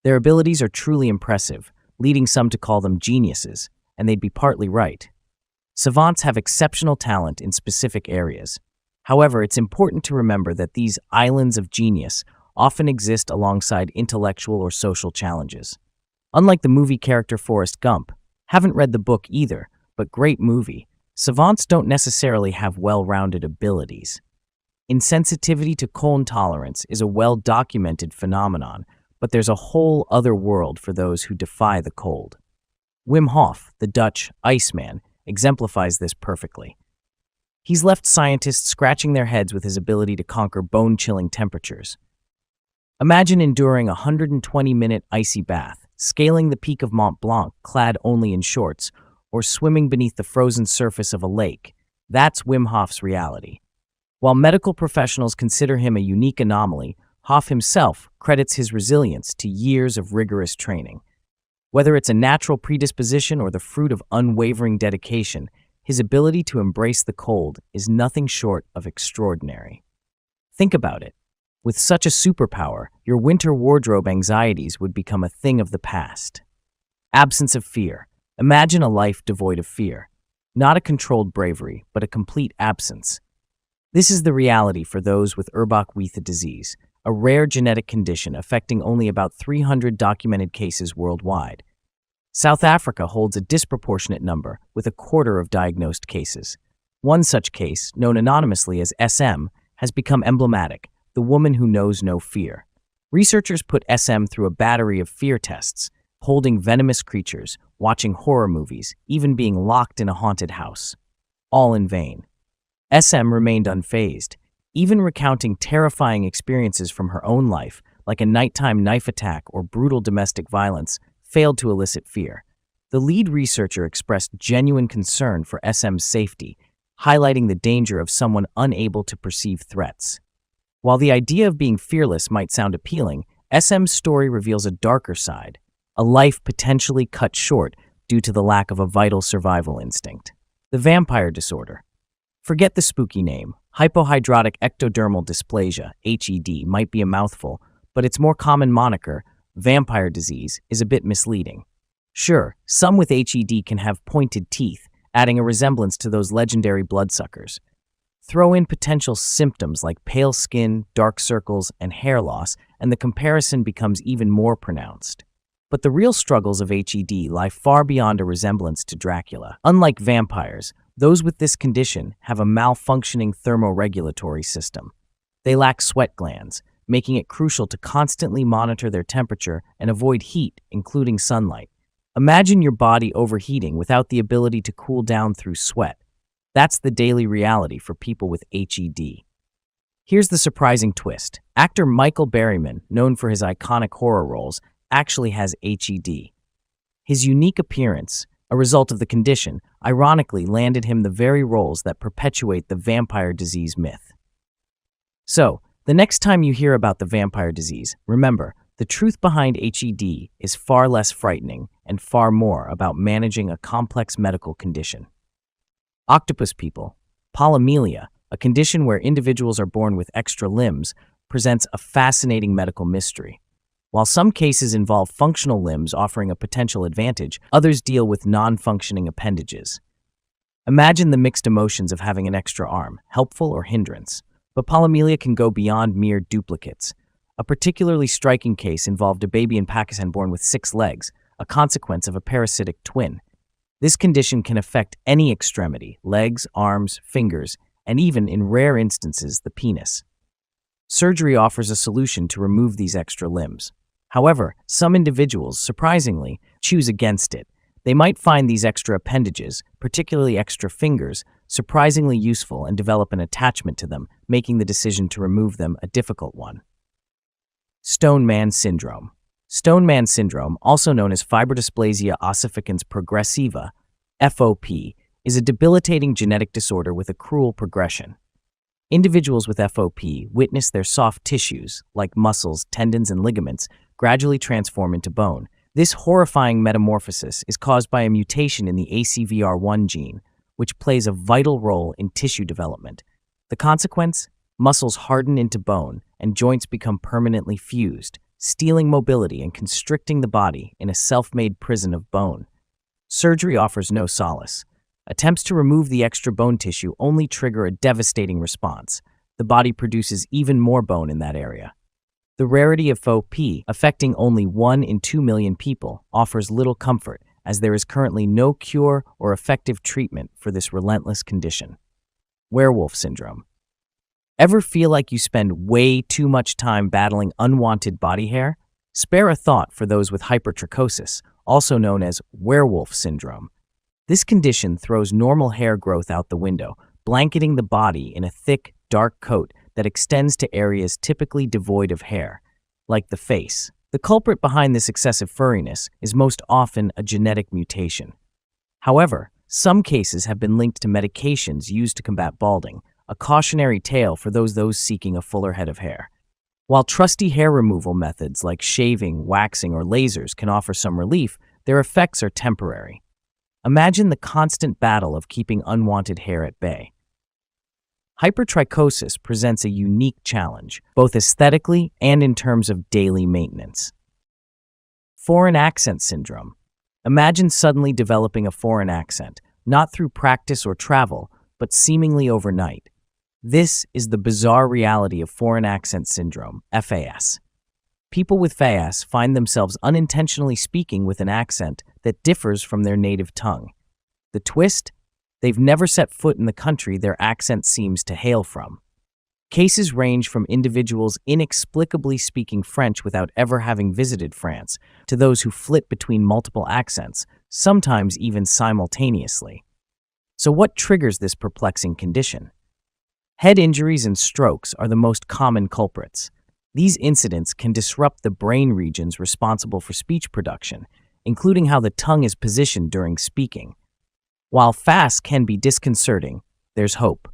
Their abilities are truly impressive, leading some to call them geniuses, and they'd be partly right. Savants have exceptional talent in specific areas. However, it's important to remember that these islands of genius often exist alongside intellectual or social challenges. Unlike the movie character Forrest Gump, haven't read the book either, but great movie, savants don't necessarily have well-rounded abilities. Insensitivity to cold tolerance is a well-documented phenomenon, but there's a whole other world for those who defy the cold. Wim Hof, the Dutch Iceman, exemplifies this perfectly. He's left scientists scratching their heads with his ability to conquer bone-chilling temperatures. Imagine enduring a 120-minute icy bath, scaling the peak of Mont Blanc clad only in shorts, or swimming beneath the frozen surface of a lake. That's Wim Hof's reality. While medical professionals consider him a unique anomaly, Hof himself credits his resilience to years of rigorous training. Whether it's a natural predisposition or the fruit of unwavering dedication, his ability to embrace the cold is nothing short of extraordinary. Think about it. With such a superpower, your winter wardrobe anxieties would become a thing of the past. Absence of fear. Imagine a life devoid of fear. Not a controlled bravery, but a complete absence. This is the reality for those with Urbach-Wiethe disease, a rare genetic condition affecting only about 300 documented cases worldwide. South Africa holds a disproportionate number, with a quarter of diagnosed cases. One such case, known anonymously as SM, has become emblematic: the woman who knows no fear. Researchers put SM through a battery of fear tests, holding venomous creatures, watching horror movies, even being locked in a haunted house. All in vain. SM remained unfazed, even recounting terrifying experiences from her own life, like a nighttime knife attack or brutal domestic violence, failed to elicit fear. The lead researcher expressed genuine concern for SM's safety, highlighting the danger of someone unable to perceive threats. While the idea of being fearless might sound appealing, SM's story reveals a darker side, a life potentially cut short due to the lack of a vital survival instinct. The vampire disorder. Forget the spooky name. Hypohidrotic ectodermal dysplasia, HED, might be a mouthful, but its more common moniker, vampire disease, is a bit misleading. Sure, some with HED can have pointed teeth, adding a resemblance to those legendary bloodsuckers. Throw in potential symptoms like pale skin, dark circles, and hair loss, and the comparison becomes even more pronounced. But the real struggles of HED lie far beyond a resemblance to Dracula. Unlike vampires, those with this condition have a malfunctioning thermoregulatory system. They lack sweat glands, making it crucial to constantly monitor their temperature and avoid heat, including sunlight. Imagine your body overheating without the ability to cool down through sweat. That's the daily reality for people with HED. Here's the surprising twist. Actor Michael Berryman, known for his iconic horror roles, actually has HED. His unique appearance, a result of the condition, ironically landed him the very roles that perpetuate the vampire disease myth. So, the next time you hear about the vampire disease, remember, the truth behind HED is far less frightening and far more about managing a complex medical condition. Octopus people, polymelia, a condition where individuals are born with extra limbs, presents a fascinating medical mystery. While some cases involve functional limbs offering a potential advantage, others deal with non-functioning appendages. Imagine the mixed emotions of having an extra arm, helpful or hindrance. But polymelia can go beyond mere duplicates. A particularly striking case involved a baby in Pakistan born with 6 legs, a consequence of a parasitic twin. This condition can affect any extremity, legs, arms, fingers, and even, in rare instances, the penis. Surgery offers a solution to remove these extra limbs. However, some individuals, surprisingly, choose against it. They might find these extra appendages, particularly extra fingers, surprisingly useful and develop an attachment to them, making the decision to remove them a difficult one. Stone Man Syndrome. Stone Man Syndrome, also known as fibrodysplasia ossificans progressiva, FOP, is a debilitating genetic disorder with a cruel progression. Individuals with FOP witness their soft tissues, like muscles, tendons, and ligaments, gradually transform into bone. This horrifying metamorphosis is caused by a mutation in the ACVR1 gene, which plays a vital role in tissue development. The consequence? Muscles harden into bone, and joints become permanently fused, stealing mobility and constricting the body in a self-made prison of bone. Surgery offers no solace. Attempts to remove the extra bone tissue only trigger a devastating response. The body produces even more bone in that area. The rarity of FOP, affecting only 1 in 2 million people, offers little comfort, as there is currently no cure or effective treatment for this relentless condition. Werewolf syndrome. Ever feel like you spend way too much time battling unwanted body hair? Spare a thought for those with hypertrichosis, also known as werewolf syndrome. This condition throws normal hair growth out the window, blanketing the body in a thick, dark coat that extends to areas typically devoid of hair, like the face. The culprit behind this excessive furriness is most often a genetic mutation. However, some cases have been linked to medications used to combat balding, a cautionary tale for those seeking a fuller head of hair. While trusty hair removal methods like shaving, waxing, or lasers can offer some relief, their effects are temporary. Imagine the constant battle of keeping unwanted hair at bay. Hypertrichosis presents a unique challenge, both aesthetically and in terms of daily maintenance. Foreign accent syndrome. Imagine suddenly developing a foreign accent, not through practice or travel, but seemingly overnight. This is the bizarre reality of foreign accent syndrome, FAS. People with FAS find themselves unintentionally speaking with an accent that differs from their native tongue. The twist? They've never set foot in the country their accent seems to hail from. Cases range from individuals inexplicably speaking French without ever having visited France, to those who flit between multiple accents, sometimes even simultaneously. So what triggers this perplexing condition? Head injuries and strokes are the most common culprits. These incidents can disrupt the brain regions responsible for speech production, including how the tongue is positioned during speaking. While FAS can be disconcerting, there's hope.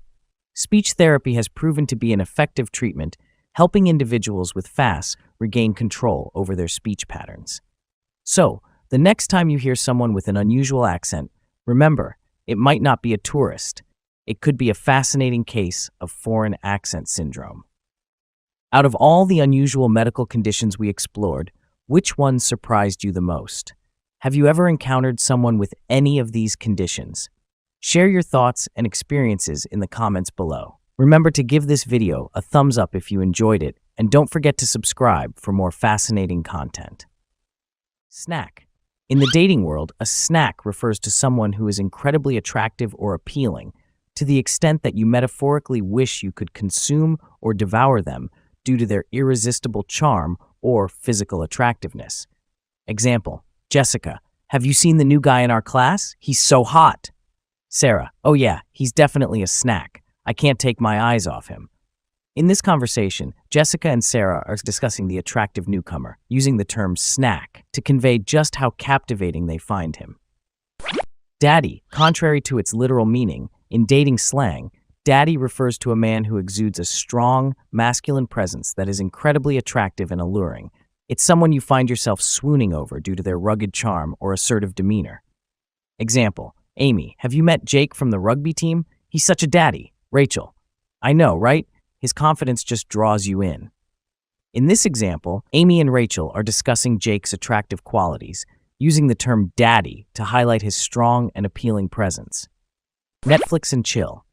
Speech therapy has proven to be an effective treatment, helping individuals with FAS regain control over their speech patterns. So, the next time you hear someone with an unusual accent, remember, it might not be a tourist. It could be a fascinating case of foreign accent syndrome. Out of all the unusual medical conditions we explored, which one surprised you the most? Have you ever encountered someone with any of these conditions? Share your thoughts and experiences in the comments below. Remember to give this video a thumbs up if you enjoyed it, and don't forget to subscribe for more fascinating content. Snack. In the dating world, a snack refers to someone who is incredibly attractive or appealing, to the extent that you metaphorically wish you could consume or devour them due to their irresistible charm or physical attractiveness. Example: Jessica, have you seen the new guy in our class? He's so hot. Sarah, oh yeah, he's definitely a snack. I can't take my eyes off him. In this conversation, Jessica and Sarah are discussing the attractive newcomer, using the term snack to convey just how captivating they find him. Daddy, contrary to its literal meaning, in dating slang, daddy refers to a man who exudes a strong, masculine presence that is incredibly attractive and alluring. It's someone you find yourself swooning over due to their rugged charm or assertive demeanor. Example, Amy, have you met Jake from the rugby team? He's such a daddy. Rachel, I know, right? His confidence just draws you in. In this example, Amy and Rachel are discussing Jake's attractive qualities, using the term daddy to highlight his strong and appealing presence. Netflix and chill.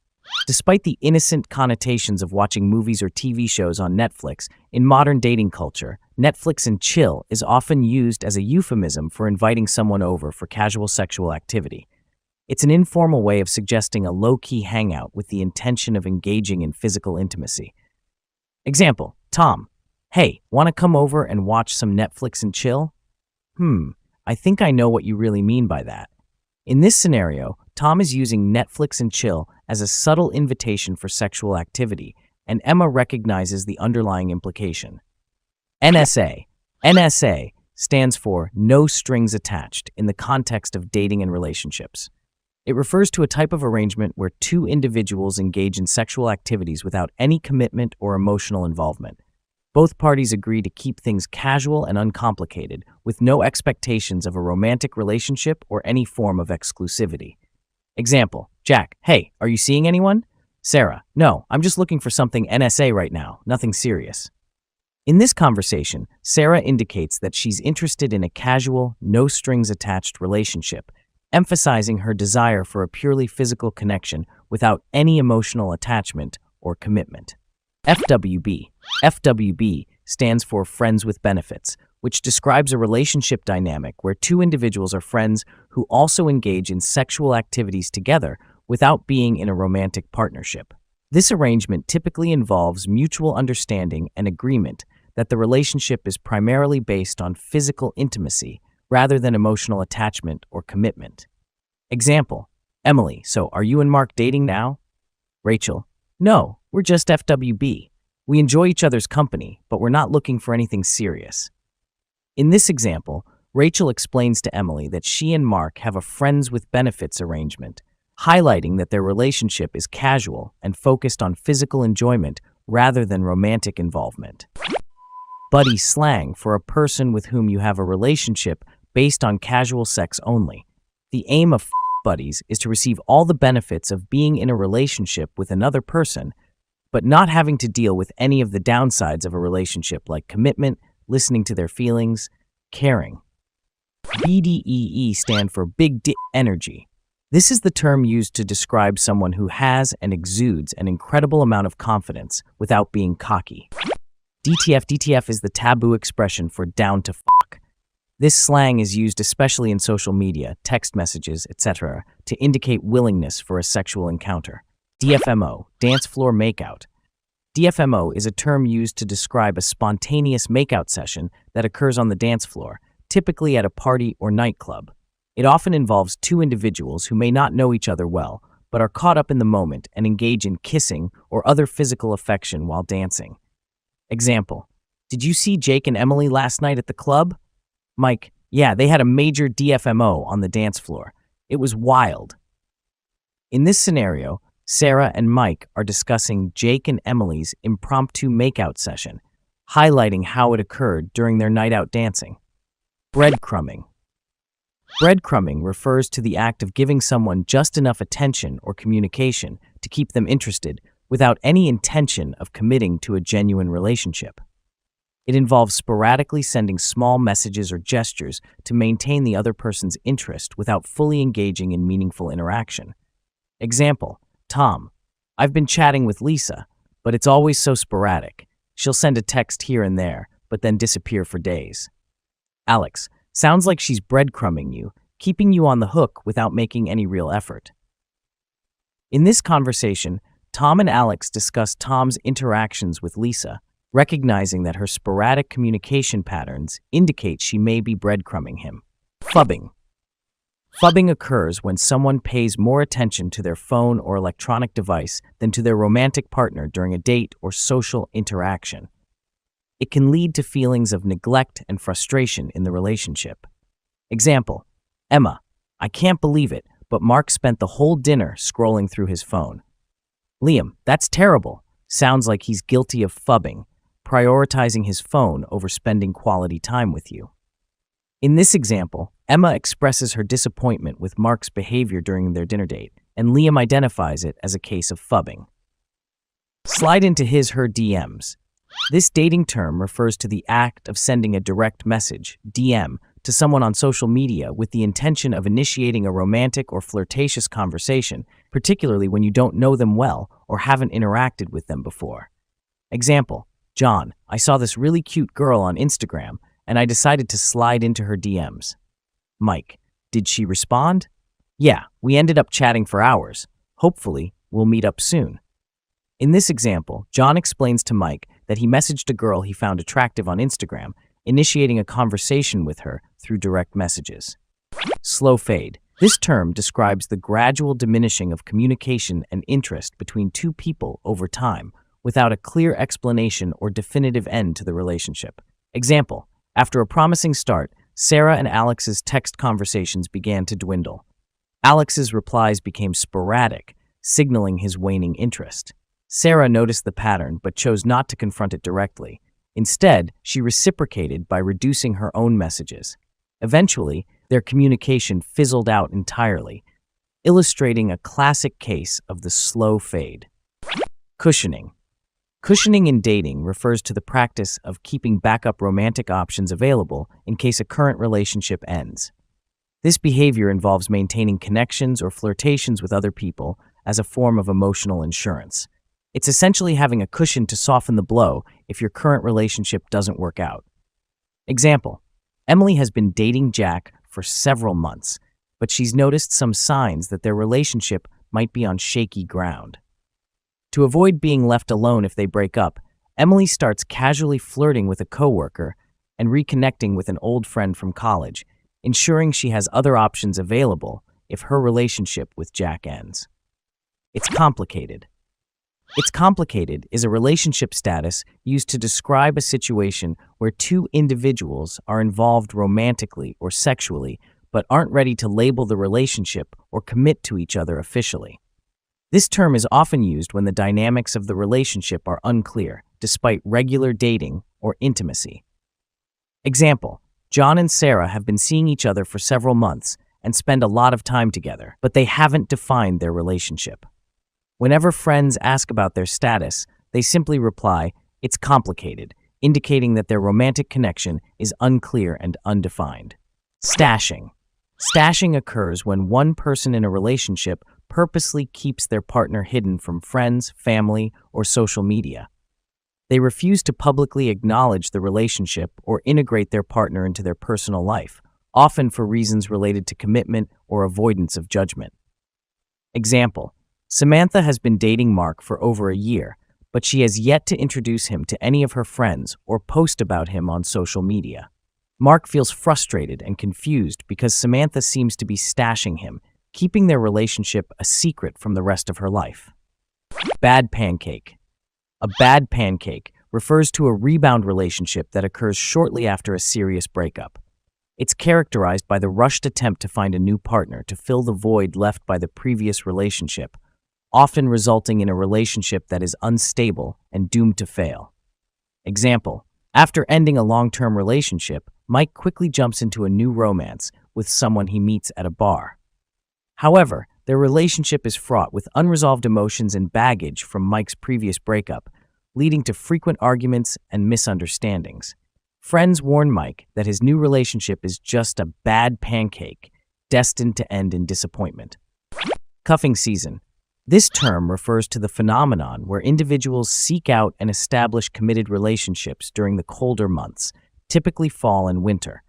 Despite the innocent connotations of watching movies or TV shows on Netflix, in modern dating culture, Netflix and chill is often used as a euphemism for inviting someone over for casual sexual activity. It's an informal way of suggesting a low-key hangout with the intention of engaging in physical intimacy. Example, Tom, hey, want to come over and watch some Netflix and chill? I think I know what you really mean by that. In this scenario, Tom is using Netflix and chill as a subtle invitation for sexual activity, and Emma recognizes the underlying implication. NSA. NSA stands for no strings attached in the context of dating and relationships. It refers to a type of arrangement where two individuals engage in sexual activities without any commitment or emotional involvement. Both parties agree to keep things casual and uncomplicated, with no expectations of a romantic relationship or any form of exclusivity. Example, Jack, hey, are you seeing anyone? Sarah, no, I'm just looking for something NSA right now, nothing serious. In this conversation, Sarah indicates that she's interested in a casual, no-strings-attached relationship, emphasizing her desire for a purely physical connection without any emotional attachment or commitment. FWB. FWB stands for Friends with Benefits, which describes a relationship dynamic where two individuals are friends who also engage in sexual activities together without being in a romantic partnership. This arrangement typically involves mutual understanding and agreement that the relationship is primarily based on physical intimacy rather than emotional attachment or commitment. Example, Emily, so are you and Mark dating now? Rachel, no, we're just FWB. We enjoy each other's company, but we're not looking for anything serious. In this example, Rachel explains to Emily that she and Mark have a friends with benefits arrangement, highlighting that their relationship is casual and focused on physical enjoyment rather than romantic involvement. Buddy slang for a person with whom you have a relationship based on casual sex only. The aim of buddies is to receive all the benefits of being in a relationship with another person, but not having to deal with any of the downsides of a relationship like commitment, listening to their feelings, caring. BDEE stand for Big Dick Energy. This is the term used to describe someone who has and exudes an incredible amount of confidence without being cocky. DTF. DTF is the taboo expression for down to fuck. This slang is used especially in social media, text messages, etc., to indicate willingness for a sexual encounter. DFMO, dance floor makeout. DFMO is a term used to describe a spontaneous makeout session that occurs on the dance floor, typically at a party or nightclub. It often involves two individuals who may not know each other well, but are caught up in the moment and engage in kissing or other physical affection while dancing. Example, did you see Jake and Emily last night at the club? Mike, yeah, they had a major DFMO on the dance floor. It was wild. In this scenario, Sarah and Mike are discussing Jake and Emily's impromptu makeout session, highlighting how it occurred during their night out dancing. Breadcrumbing. Breadcrumbing refers to the act of giving someone just enough attention or communication to keep them interested without any intention of committing to a genuine relationship. It involves sporadically sending small messages or gestures to maintain the other person's interest without fully engaging in meaningful interaction. Example, Tom, I've been chatting with Lisa, but it's always so sporadic. She'll send a text here and there, but then disappear for days. Alex, sounds like she's breadcrumbing you, keeping you on the hook without making any real effort. In this conversation, Tom and Alex discuss Tom's interactions with Lisa, recognizing that her sporadic communication patterns indicate she may be breadcrumbing him. Fubbing. Phubbing occurs when someone pays more attention to their phone or electronic device than to their romantic partner during a date or social interaction. It can lead to feelings of neglect and frustration in the relationship. Example: Emma, I can't believe it, but Mark spent the whole dinner scrolling through his phone. Liam, that's terrible. Sounds like he's guilty of phubbing, prioritizing his phone over spending quality time with you. In this example, Emma expresses her disappointment with Mark's behavior during their dinner date, and Liam identifies it as a case of phubbing. Slide into his/her DMs. This dating term refers to the act of sending a direct message, DM, to someone on social media with the intention of initiating a romantic or flirtatious conversation, particularly when you don't know them well or haven't interacted with them before. Example: John, I saw this really cute girl on Instagram, and I decided to slide into her DMs. Mike, did she respond? Yeah, we ended up chatting for hours. Hopefully, we'll meet up soon. In this example, John explains to Mike that he messaged a girl he found attractive on Instagram, initiating a conversation with her through direct messages. Slow fade. This term describes the gradual diminishing of communication and interest between two people over time, without a clear explanation or definitive end to the relationship. Example: after a promising start, Sarah and Alex's text conversations began to dwindle. Alex's replies became sporadic, signaling his waning interest. Sarah noticed the pattern but chose not to confront it directly. Instead, she reciprocated by reducing her own messages. Eventually, their communication fizzled out entirely, illustrating a classic case of the slow fade. Cushioning. Cushioning in dating refers to the practice of keeping backup romantic options available in case a current relationship ends. This behavior involves maintaining connections or flirtations with other people as a form of emotional insurance. It's essentially having a cushion to soften the blow if your current relationship doesn't work out. Example: Emily has been dating Jack for several months, but she's noticed some signs that their relationship might be on shaky ground. To avoid being left alone if they break up, Emily starts casually flirting with a coworker and reconnecting with an old friend from college, ensuring she has other options available if her relationship with Jack ends. It's complicated. It's complicated is a relationship status used to describe a situation where two individuals are involved romantically or sexually but aren't ready to label the relationship or commit to each other officially. This term is often used when the dynamics of the relationship are unclear, despite regular dating or intimacy. Example: John and Sarah have been seeing each other for several months and spend a lot of time together, but they haven't defined their relationship. Whenever friends ask about their status, they simply reply, "It's complicated," indicating that their romantic connection is unclear and undefined. Stashing. Stashing occurs when one person in a relationship purposely keeps their partner hidden from friends, family, or social media. They refuse to publicly acknowledge the relationship or integrate their partner into their personal life, often for reasons related to commitment or avoidance of judgment. Example: Samantha has been dating Mark for over a year, but she has yet to introduce him to any of her friends or post about him on social media. Mark feels frustrated and confused because Samantha seems to be stashing him, keeping their relationship a secret from the rest of her life. Bad pancake. A bad pancake refers to a rebound relationship that occurs shortly after a serious breakup. It's characterized by the rushed attempt to find a new partner to fill the void left by the previous relationship, often resulting in a relationship that is unstable and doomed to fail. Example: after ending a long-term relationship, Mike quickly jumps into a new romance with someone he meets at a bar. However, their relationship is fraught with unresolved emotions and baggage from Mike's previous breakup, leading to frequent arguments and misunderstandings. Friends warn Mike that his new relationship is just a bad pancake, destined to end in disappointment. Cuffing season. This term refers to the phenomenon where individuals seek out and establish committed relationships during the colder months, typically fall and winter.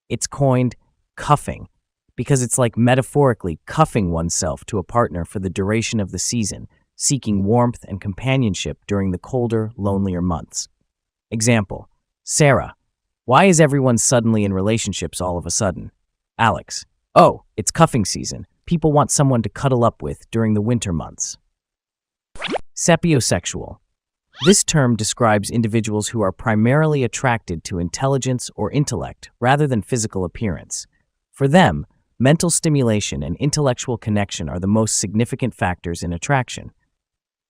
It's coined cuffing because it's like metaphorically cuffing oneself to a partner for the duration of the season, seeking warmth and companionship during the colder, lonelier months. Example: Sarah, why is everyone suddenly in relationships all of a sudden? Alex, Oh, it's cuffing season. People want someone to cuddle up with during the winter months. Sapiosexual. This term describes individuals who are primarily attracted to intelligence or intellect rather than physical appearance. For them, mental stimulation and intellectual connection are the most significant factors in attraction.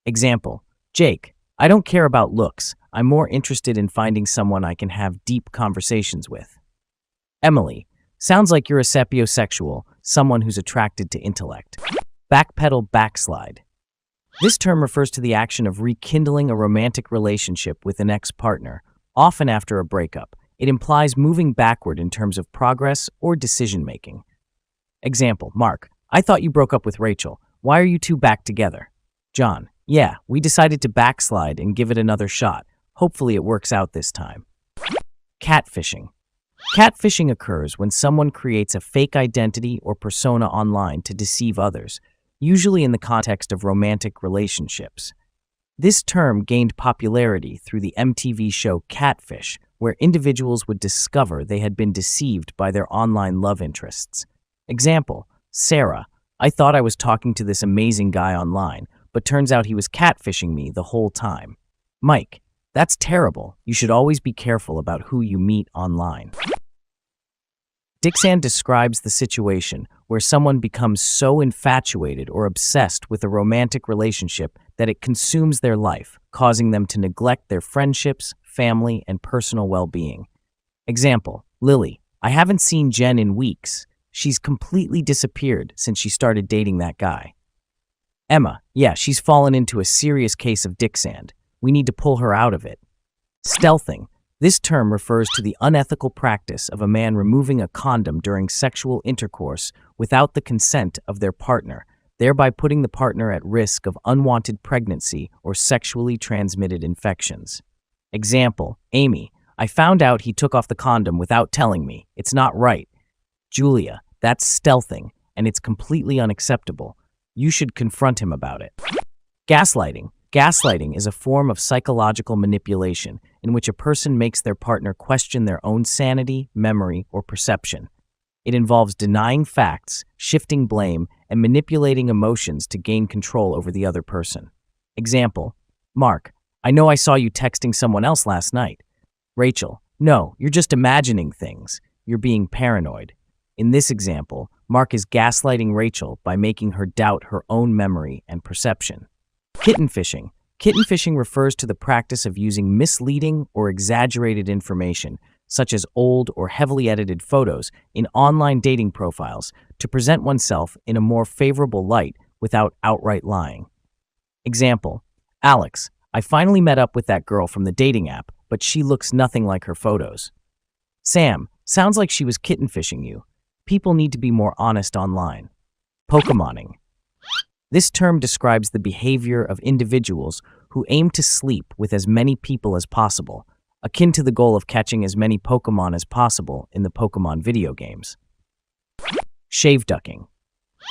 Example: Jake, I don't care about looks. I'm more interested in finding someone I can have deep conversations with. Emily, sounds like you're a sapiosexual, someone who's attracted to intellect. Backpedal backslide. This term refers to the action of rekindling a romantic relationship with an ex-partner, often after a breakup. It implies moving backward in terms of progress or decision-making. Example: Mark, I thought you broke up with Rachel. Why are you two back together? John, yeah, we decided to backslide and give it another shot. Hopefully it works out this time. Catfishing. Catfishing occurs when someone creates a fake identity or persona online to deceive others, usually in the context of romantic relationships. This term gained popularity through the MTV show Catfish, where individuals would discover they had been deceived by their online love interests. Example: Sarah, I thought I was talking to this amazing guy online, but turns out he was catfishing me the whole time. Mike, that's terrible. You should always be careful about who you meet online. Dixon describes the situation where someone becomes so infatuated or obsessed with a romantic relationship that it consumes their life, causing them to neglect their friendships, family, and personal well-being. Example: Lily, I haven't seen Jen in weeks. She's completely disappeared since she started dating that guy. Emma, yeah, she's fallen into a serious case of dick sand. We need to pull her out of it. Stealthing. This term refers to the unethical practice of a man removing a condom during sexual intercourse without the consent of their partner, thereby putting the partner at risk of unwanted pregnancy or sexually transmitted infections. Example: Amy, I found out he took off the condom without telling me. It's not right. Julia, that's stealthing, and it's completely unacceptable. You should confront him about it. Gaslighting. Gaslighting is a form of psychological manipulation in which a person makes their partner question their own sanity, memory, or perception. It involves denying facts, shifting blame, and manipulating emotions to gain control over the other person. Example: Mark, I know I saw you texting someone else last night. Rachel, no, you're just imagining things. You're being paranoid. In this example, Mark is gaslighting Rachel by making her doubt her own memory and perception. Kitten fishing. Kitten fishing refers to the practice of using misleading or exaggerated information, such as old or heavily edited photos, in online dating profiles to present oneself in a more favorable light without outright lying. Example: Alex, I finally met up with that girl from the dating app, but she looks nothing like her photos. Sam, sounds like she was kitten fishing you. People need to be more honest online. Pokemoning. This term describes the behavior of individuals who aim to sleep with as many people as possible, akin to the goal of catching as many Pokemon as possible in the Pokemon video games. Shave ducking.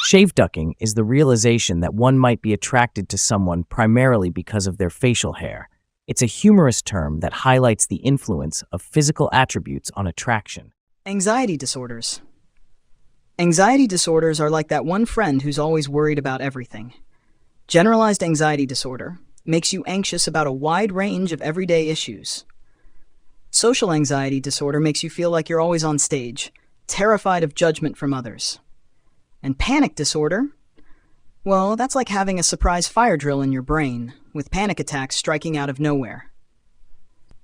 Shave ducking is the realization that one might be attracted to someone primarily because of their facial hair. It's a humorous term that highlights the influence of physical attributes on attraction. Anxiety disorders. Anxiety disorders are like that one friend who's always worried about everything. Generalized anxiety disorder makes you anxious about a wide range of everyday issues. Social anxiety disorder makes you feel like you're always on stage, terrified of judgment from others. And panic disorder? Well, that's like having a surprise fire drill in your brain, with panic attacks striking out of nowhere.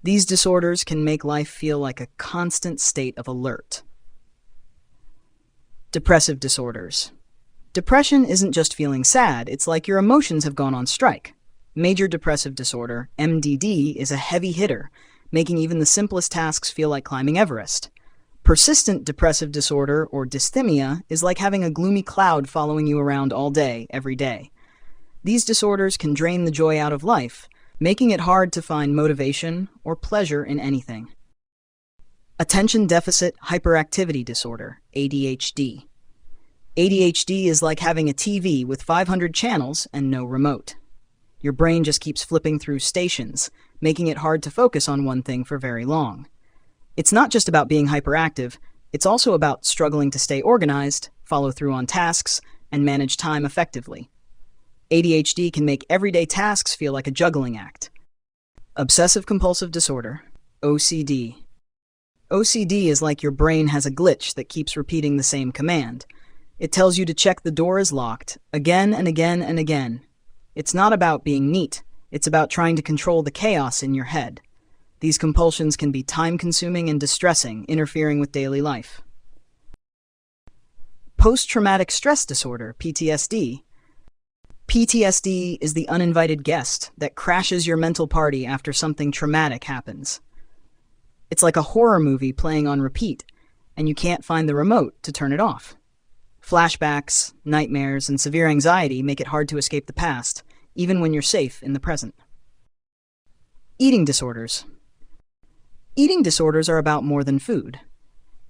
These disorders can make life feel like a constant state of alert. Depressive disorders. Depression isn't just feeling sad, it's like your emotions have gone on strike. Major depressive disorder, MDD, is a heavy hitter, making even the simplest tasks feel like climbing Everest. Persistent depressive disorder, or dysthymia, is like having a gloomy cloud following you around all day, every day. These disorders can drain the joy out of life, making it hard to find motivation or pleasure in anything. Attention Deficit Hyperactivity Disorder, ADHD. ADHD is like having a TV with 500 channels and no remote. Your brain just keeps flipping through stations, making it hard to focus on one thing for very long. It's not just about being hyperactive, it's also about struggling to stay organized, follow through on tasks, and manage time effectively. ADHD can make everyday tasks feel like a juggling act. Obsessive-compulsive disorder, OCD. OCD is like your brain has a glitch that keeps repeating the same command. It tells you to check the door is locked, again and again and again. It's not about being neat. It's about trying to control the chaos in your head. These compulsions can be time-consuming and distressing, interfering with daily life. Post-traumatic stress disorder, PTSD. PTSD is the uninvited guest that crashes your mental party after something traumatic happens. It's like a horror movie playing on repeat, and you can't find the remote to turn it off. Flashbacks, nightmares, and severe anxiety make it hard to escape the past, even when you're safe in the present. Eating disorders. Eating disorders are about more than food.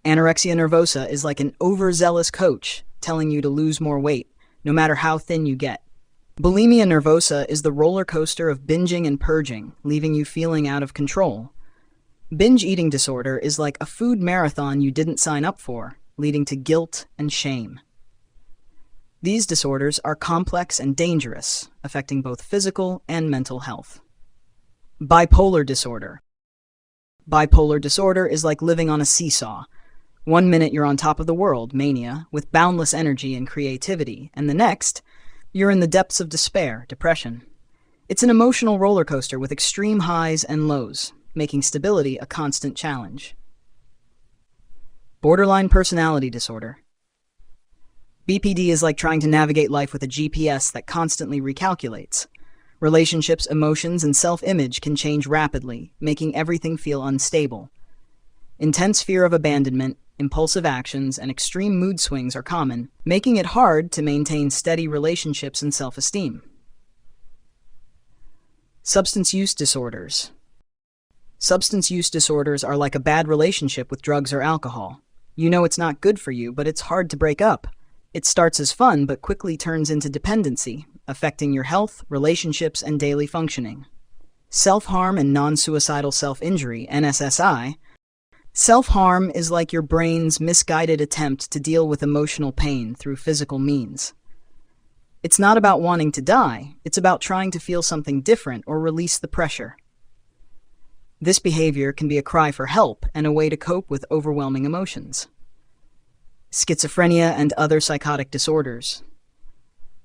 Anorexia nervosa is like an overzealous coach telling you to lose more weight, no matter how thin you get. Bulimia nervosa is the roller coaster of binging and purging, leaving you feeling out of control. Binge eating disorder is like a food marathon you didn't sign up for, leading to guilt and shame. These disorders are complex and dangerous, affecting both physical and mental health. Bipolar disorder. Bipolar disorder is like living on a seesaw. 1 minute you're on top of the world, mania, with boundless energy and creativity, and the next, you're in the depths of despair, depression. It's an emotional roller coaster with extreme highs and lows, making stability a constant challenge. Borderline personality disorder. BPD is like trying to navigate life with a GPS that constantly recalculates. Relationships, emotions, and self-image can change rapidly, making everything feel unstable. Intense fear of abandonment, impulsive actions, and extreme mood swings are common, making it hard to maintain steady relationships and self-esteem. Substance use disorders. Substance use disorders are like a bad relationship with drugs or alcohol. You know it's not good for you, but it's hard to break up. It starts as fun, but quickly turns into dependency, affecting your health, relationships, and daily functioning. Self-harm and non-suicidal self-injury, NSSI. Self-harm is like your brain's misguided attempt to deal with emotional pain through physical means. It's not about wanting to die, it's about trying to feel something different or release the pressure. This behavior can be a cry for help and a way to cope with overwhelming emotions. Schizophrenia and other psychotic disorders.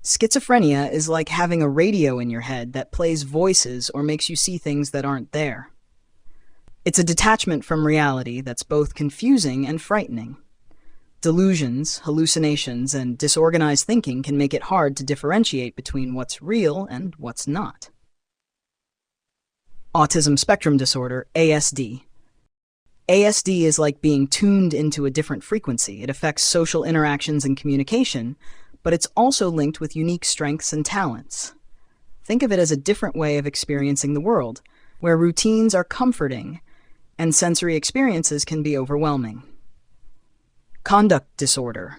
Schizophrenia is like having a radio in your head that plays voices or makes you see things that aren't there. It's a detachment from reality that's both confusing and frightening. Delusions, hallucinations, and disorganized thinking can make it hard to differentiate between what's real and what's not. Autism spectrum disorder, ASD. ASD is like being tuned into a different frequency. It affects social interactions and communication, but it's also linked with unique strengths and talents. Think of it as a different way of experiencing the world, where routines are comforting and sensory experiences can be overwhelming. Conduct disorder.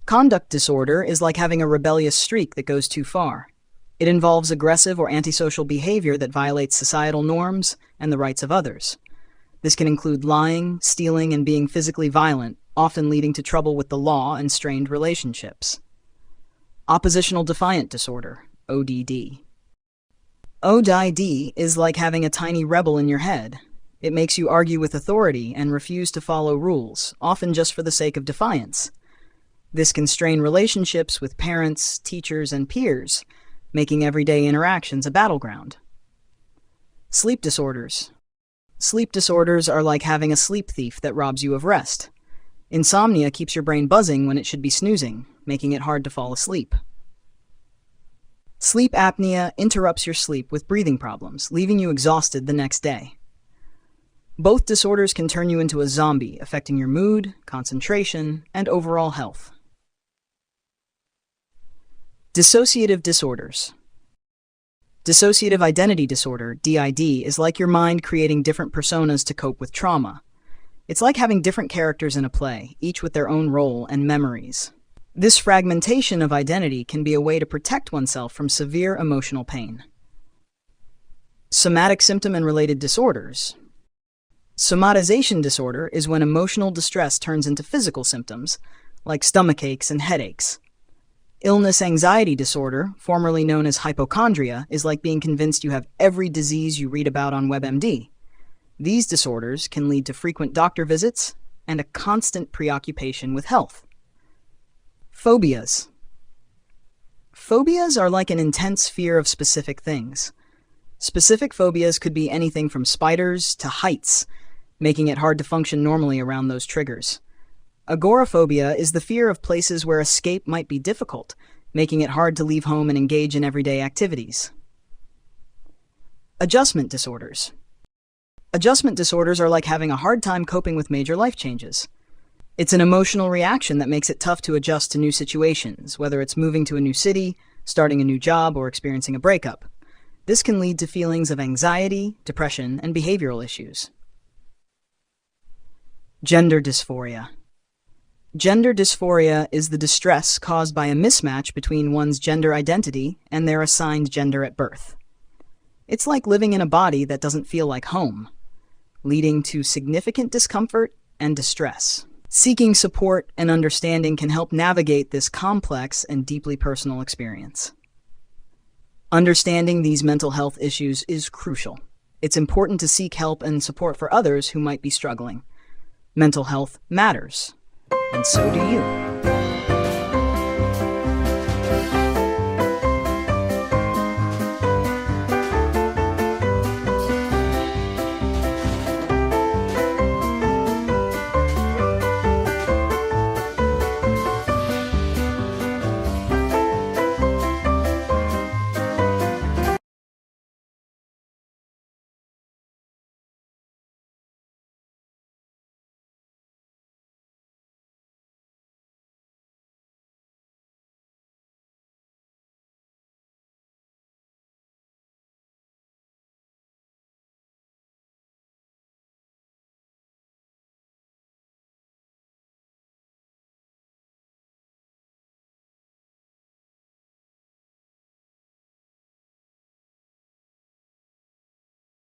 Conduct disorder is like having a rebellious streak that goes too far. It involves aggressive or antisocial behavior that violates societal norms and the rights of others. This can include lying, stealing, and being physically violent, often leading to trouble with the law and strained relationships. Oppositional defiant disorder, ODD. ODD is like having a tiny rebel in your head. It makes you argue with authority and refuse to follow rules, often just for the sake of defiance. This can strain relationships with parents, teachers, and peers, making everyday interactions a battleground. Sleep disorders. Sleep disorders are like having a sleep thief that robs you of rest. Insomnia keeps your brain buzzing when it should be snoozing, making it hard to fall asleep. Sleep apnea interrupts your sleep with breathing problems, leaving you exhausted the next day. Both disorders can turn you into a zombie, affecting your mood, concentration, and overall health. Dissociative disorders. Dissociative identity disorder, DID, is like your mind creating different personas to cope with trauma. It's like having different characters in a play, each with their own role and memories. This fragmentation of identity can be a way to protect oneself from severe emotional pain. Somatic symptom and related disorders. Somatization disorder is when emotional distress turns into physical symptoms, like stomach aches and headaches. Illness anxiety disorder, formerly known as hypochondria, is like being convinced you have every disease you read about on WebMD. These disorders can lead to frequent doctor visits and a constant preoccupation with health. Phobias. Phobias are like an intense fear of specific things. Specific phobias could be anything from spiders to heights, making it hard to function normally around those triggers. Agoraphobia is the fear of places where escape might be difficult, making it hard to leave home and engage in everyday activities. Adjustment disorders. Adjustment disorders are like having a hard time coping with major life changes. It's an emotional reaction that makes it tough to adjust to new situations, whether it's moving to a new city, starting a new job, or experiencing a breakup. This can lead to feelings of anxiety, depression, and behavioral issues. Gender dysphoria. Gender dysphoria is the distress caused by a mismatch between one's gender identity and their assigned gender at birth. It's like living in a body that doesn't feel like home, leading to significant discomfort and distress. Seeking support and understanding can help navigate this complex and deeply personal experience. Understanding these mental health issues is crucial. It's important to seek help and support for others who might be struggling. Mental health matters, and so do you.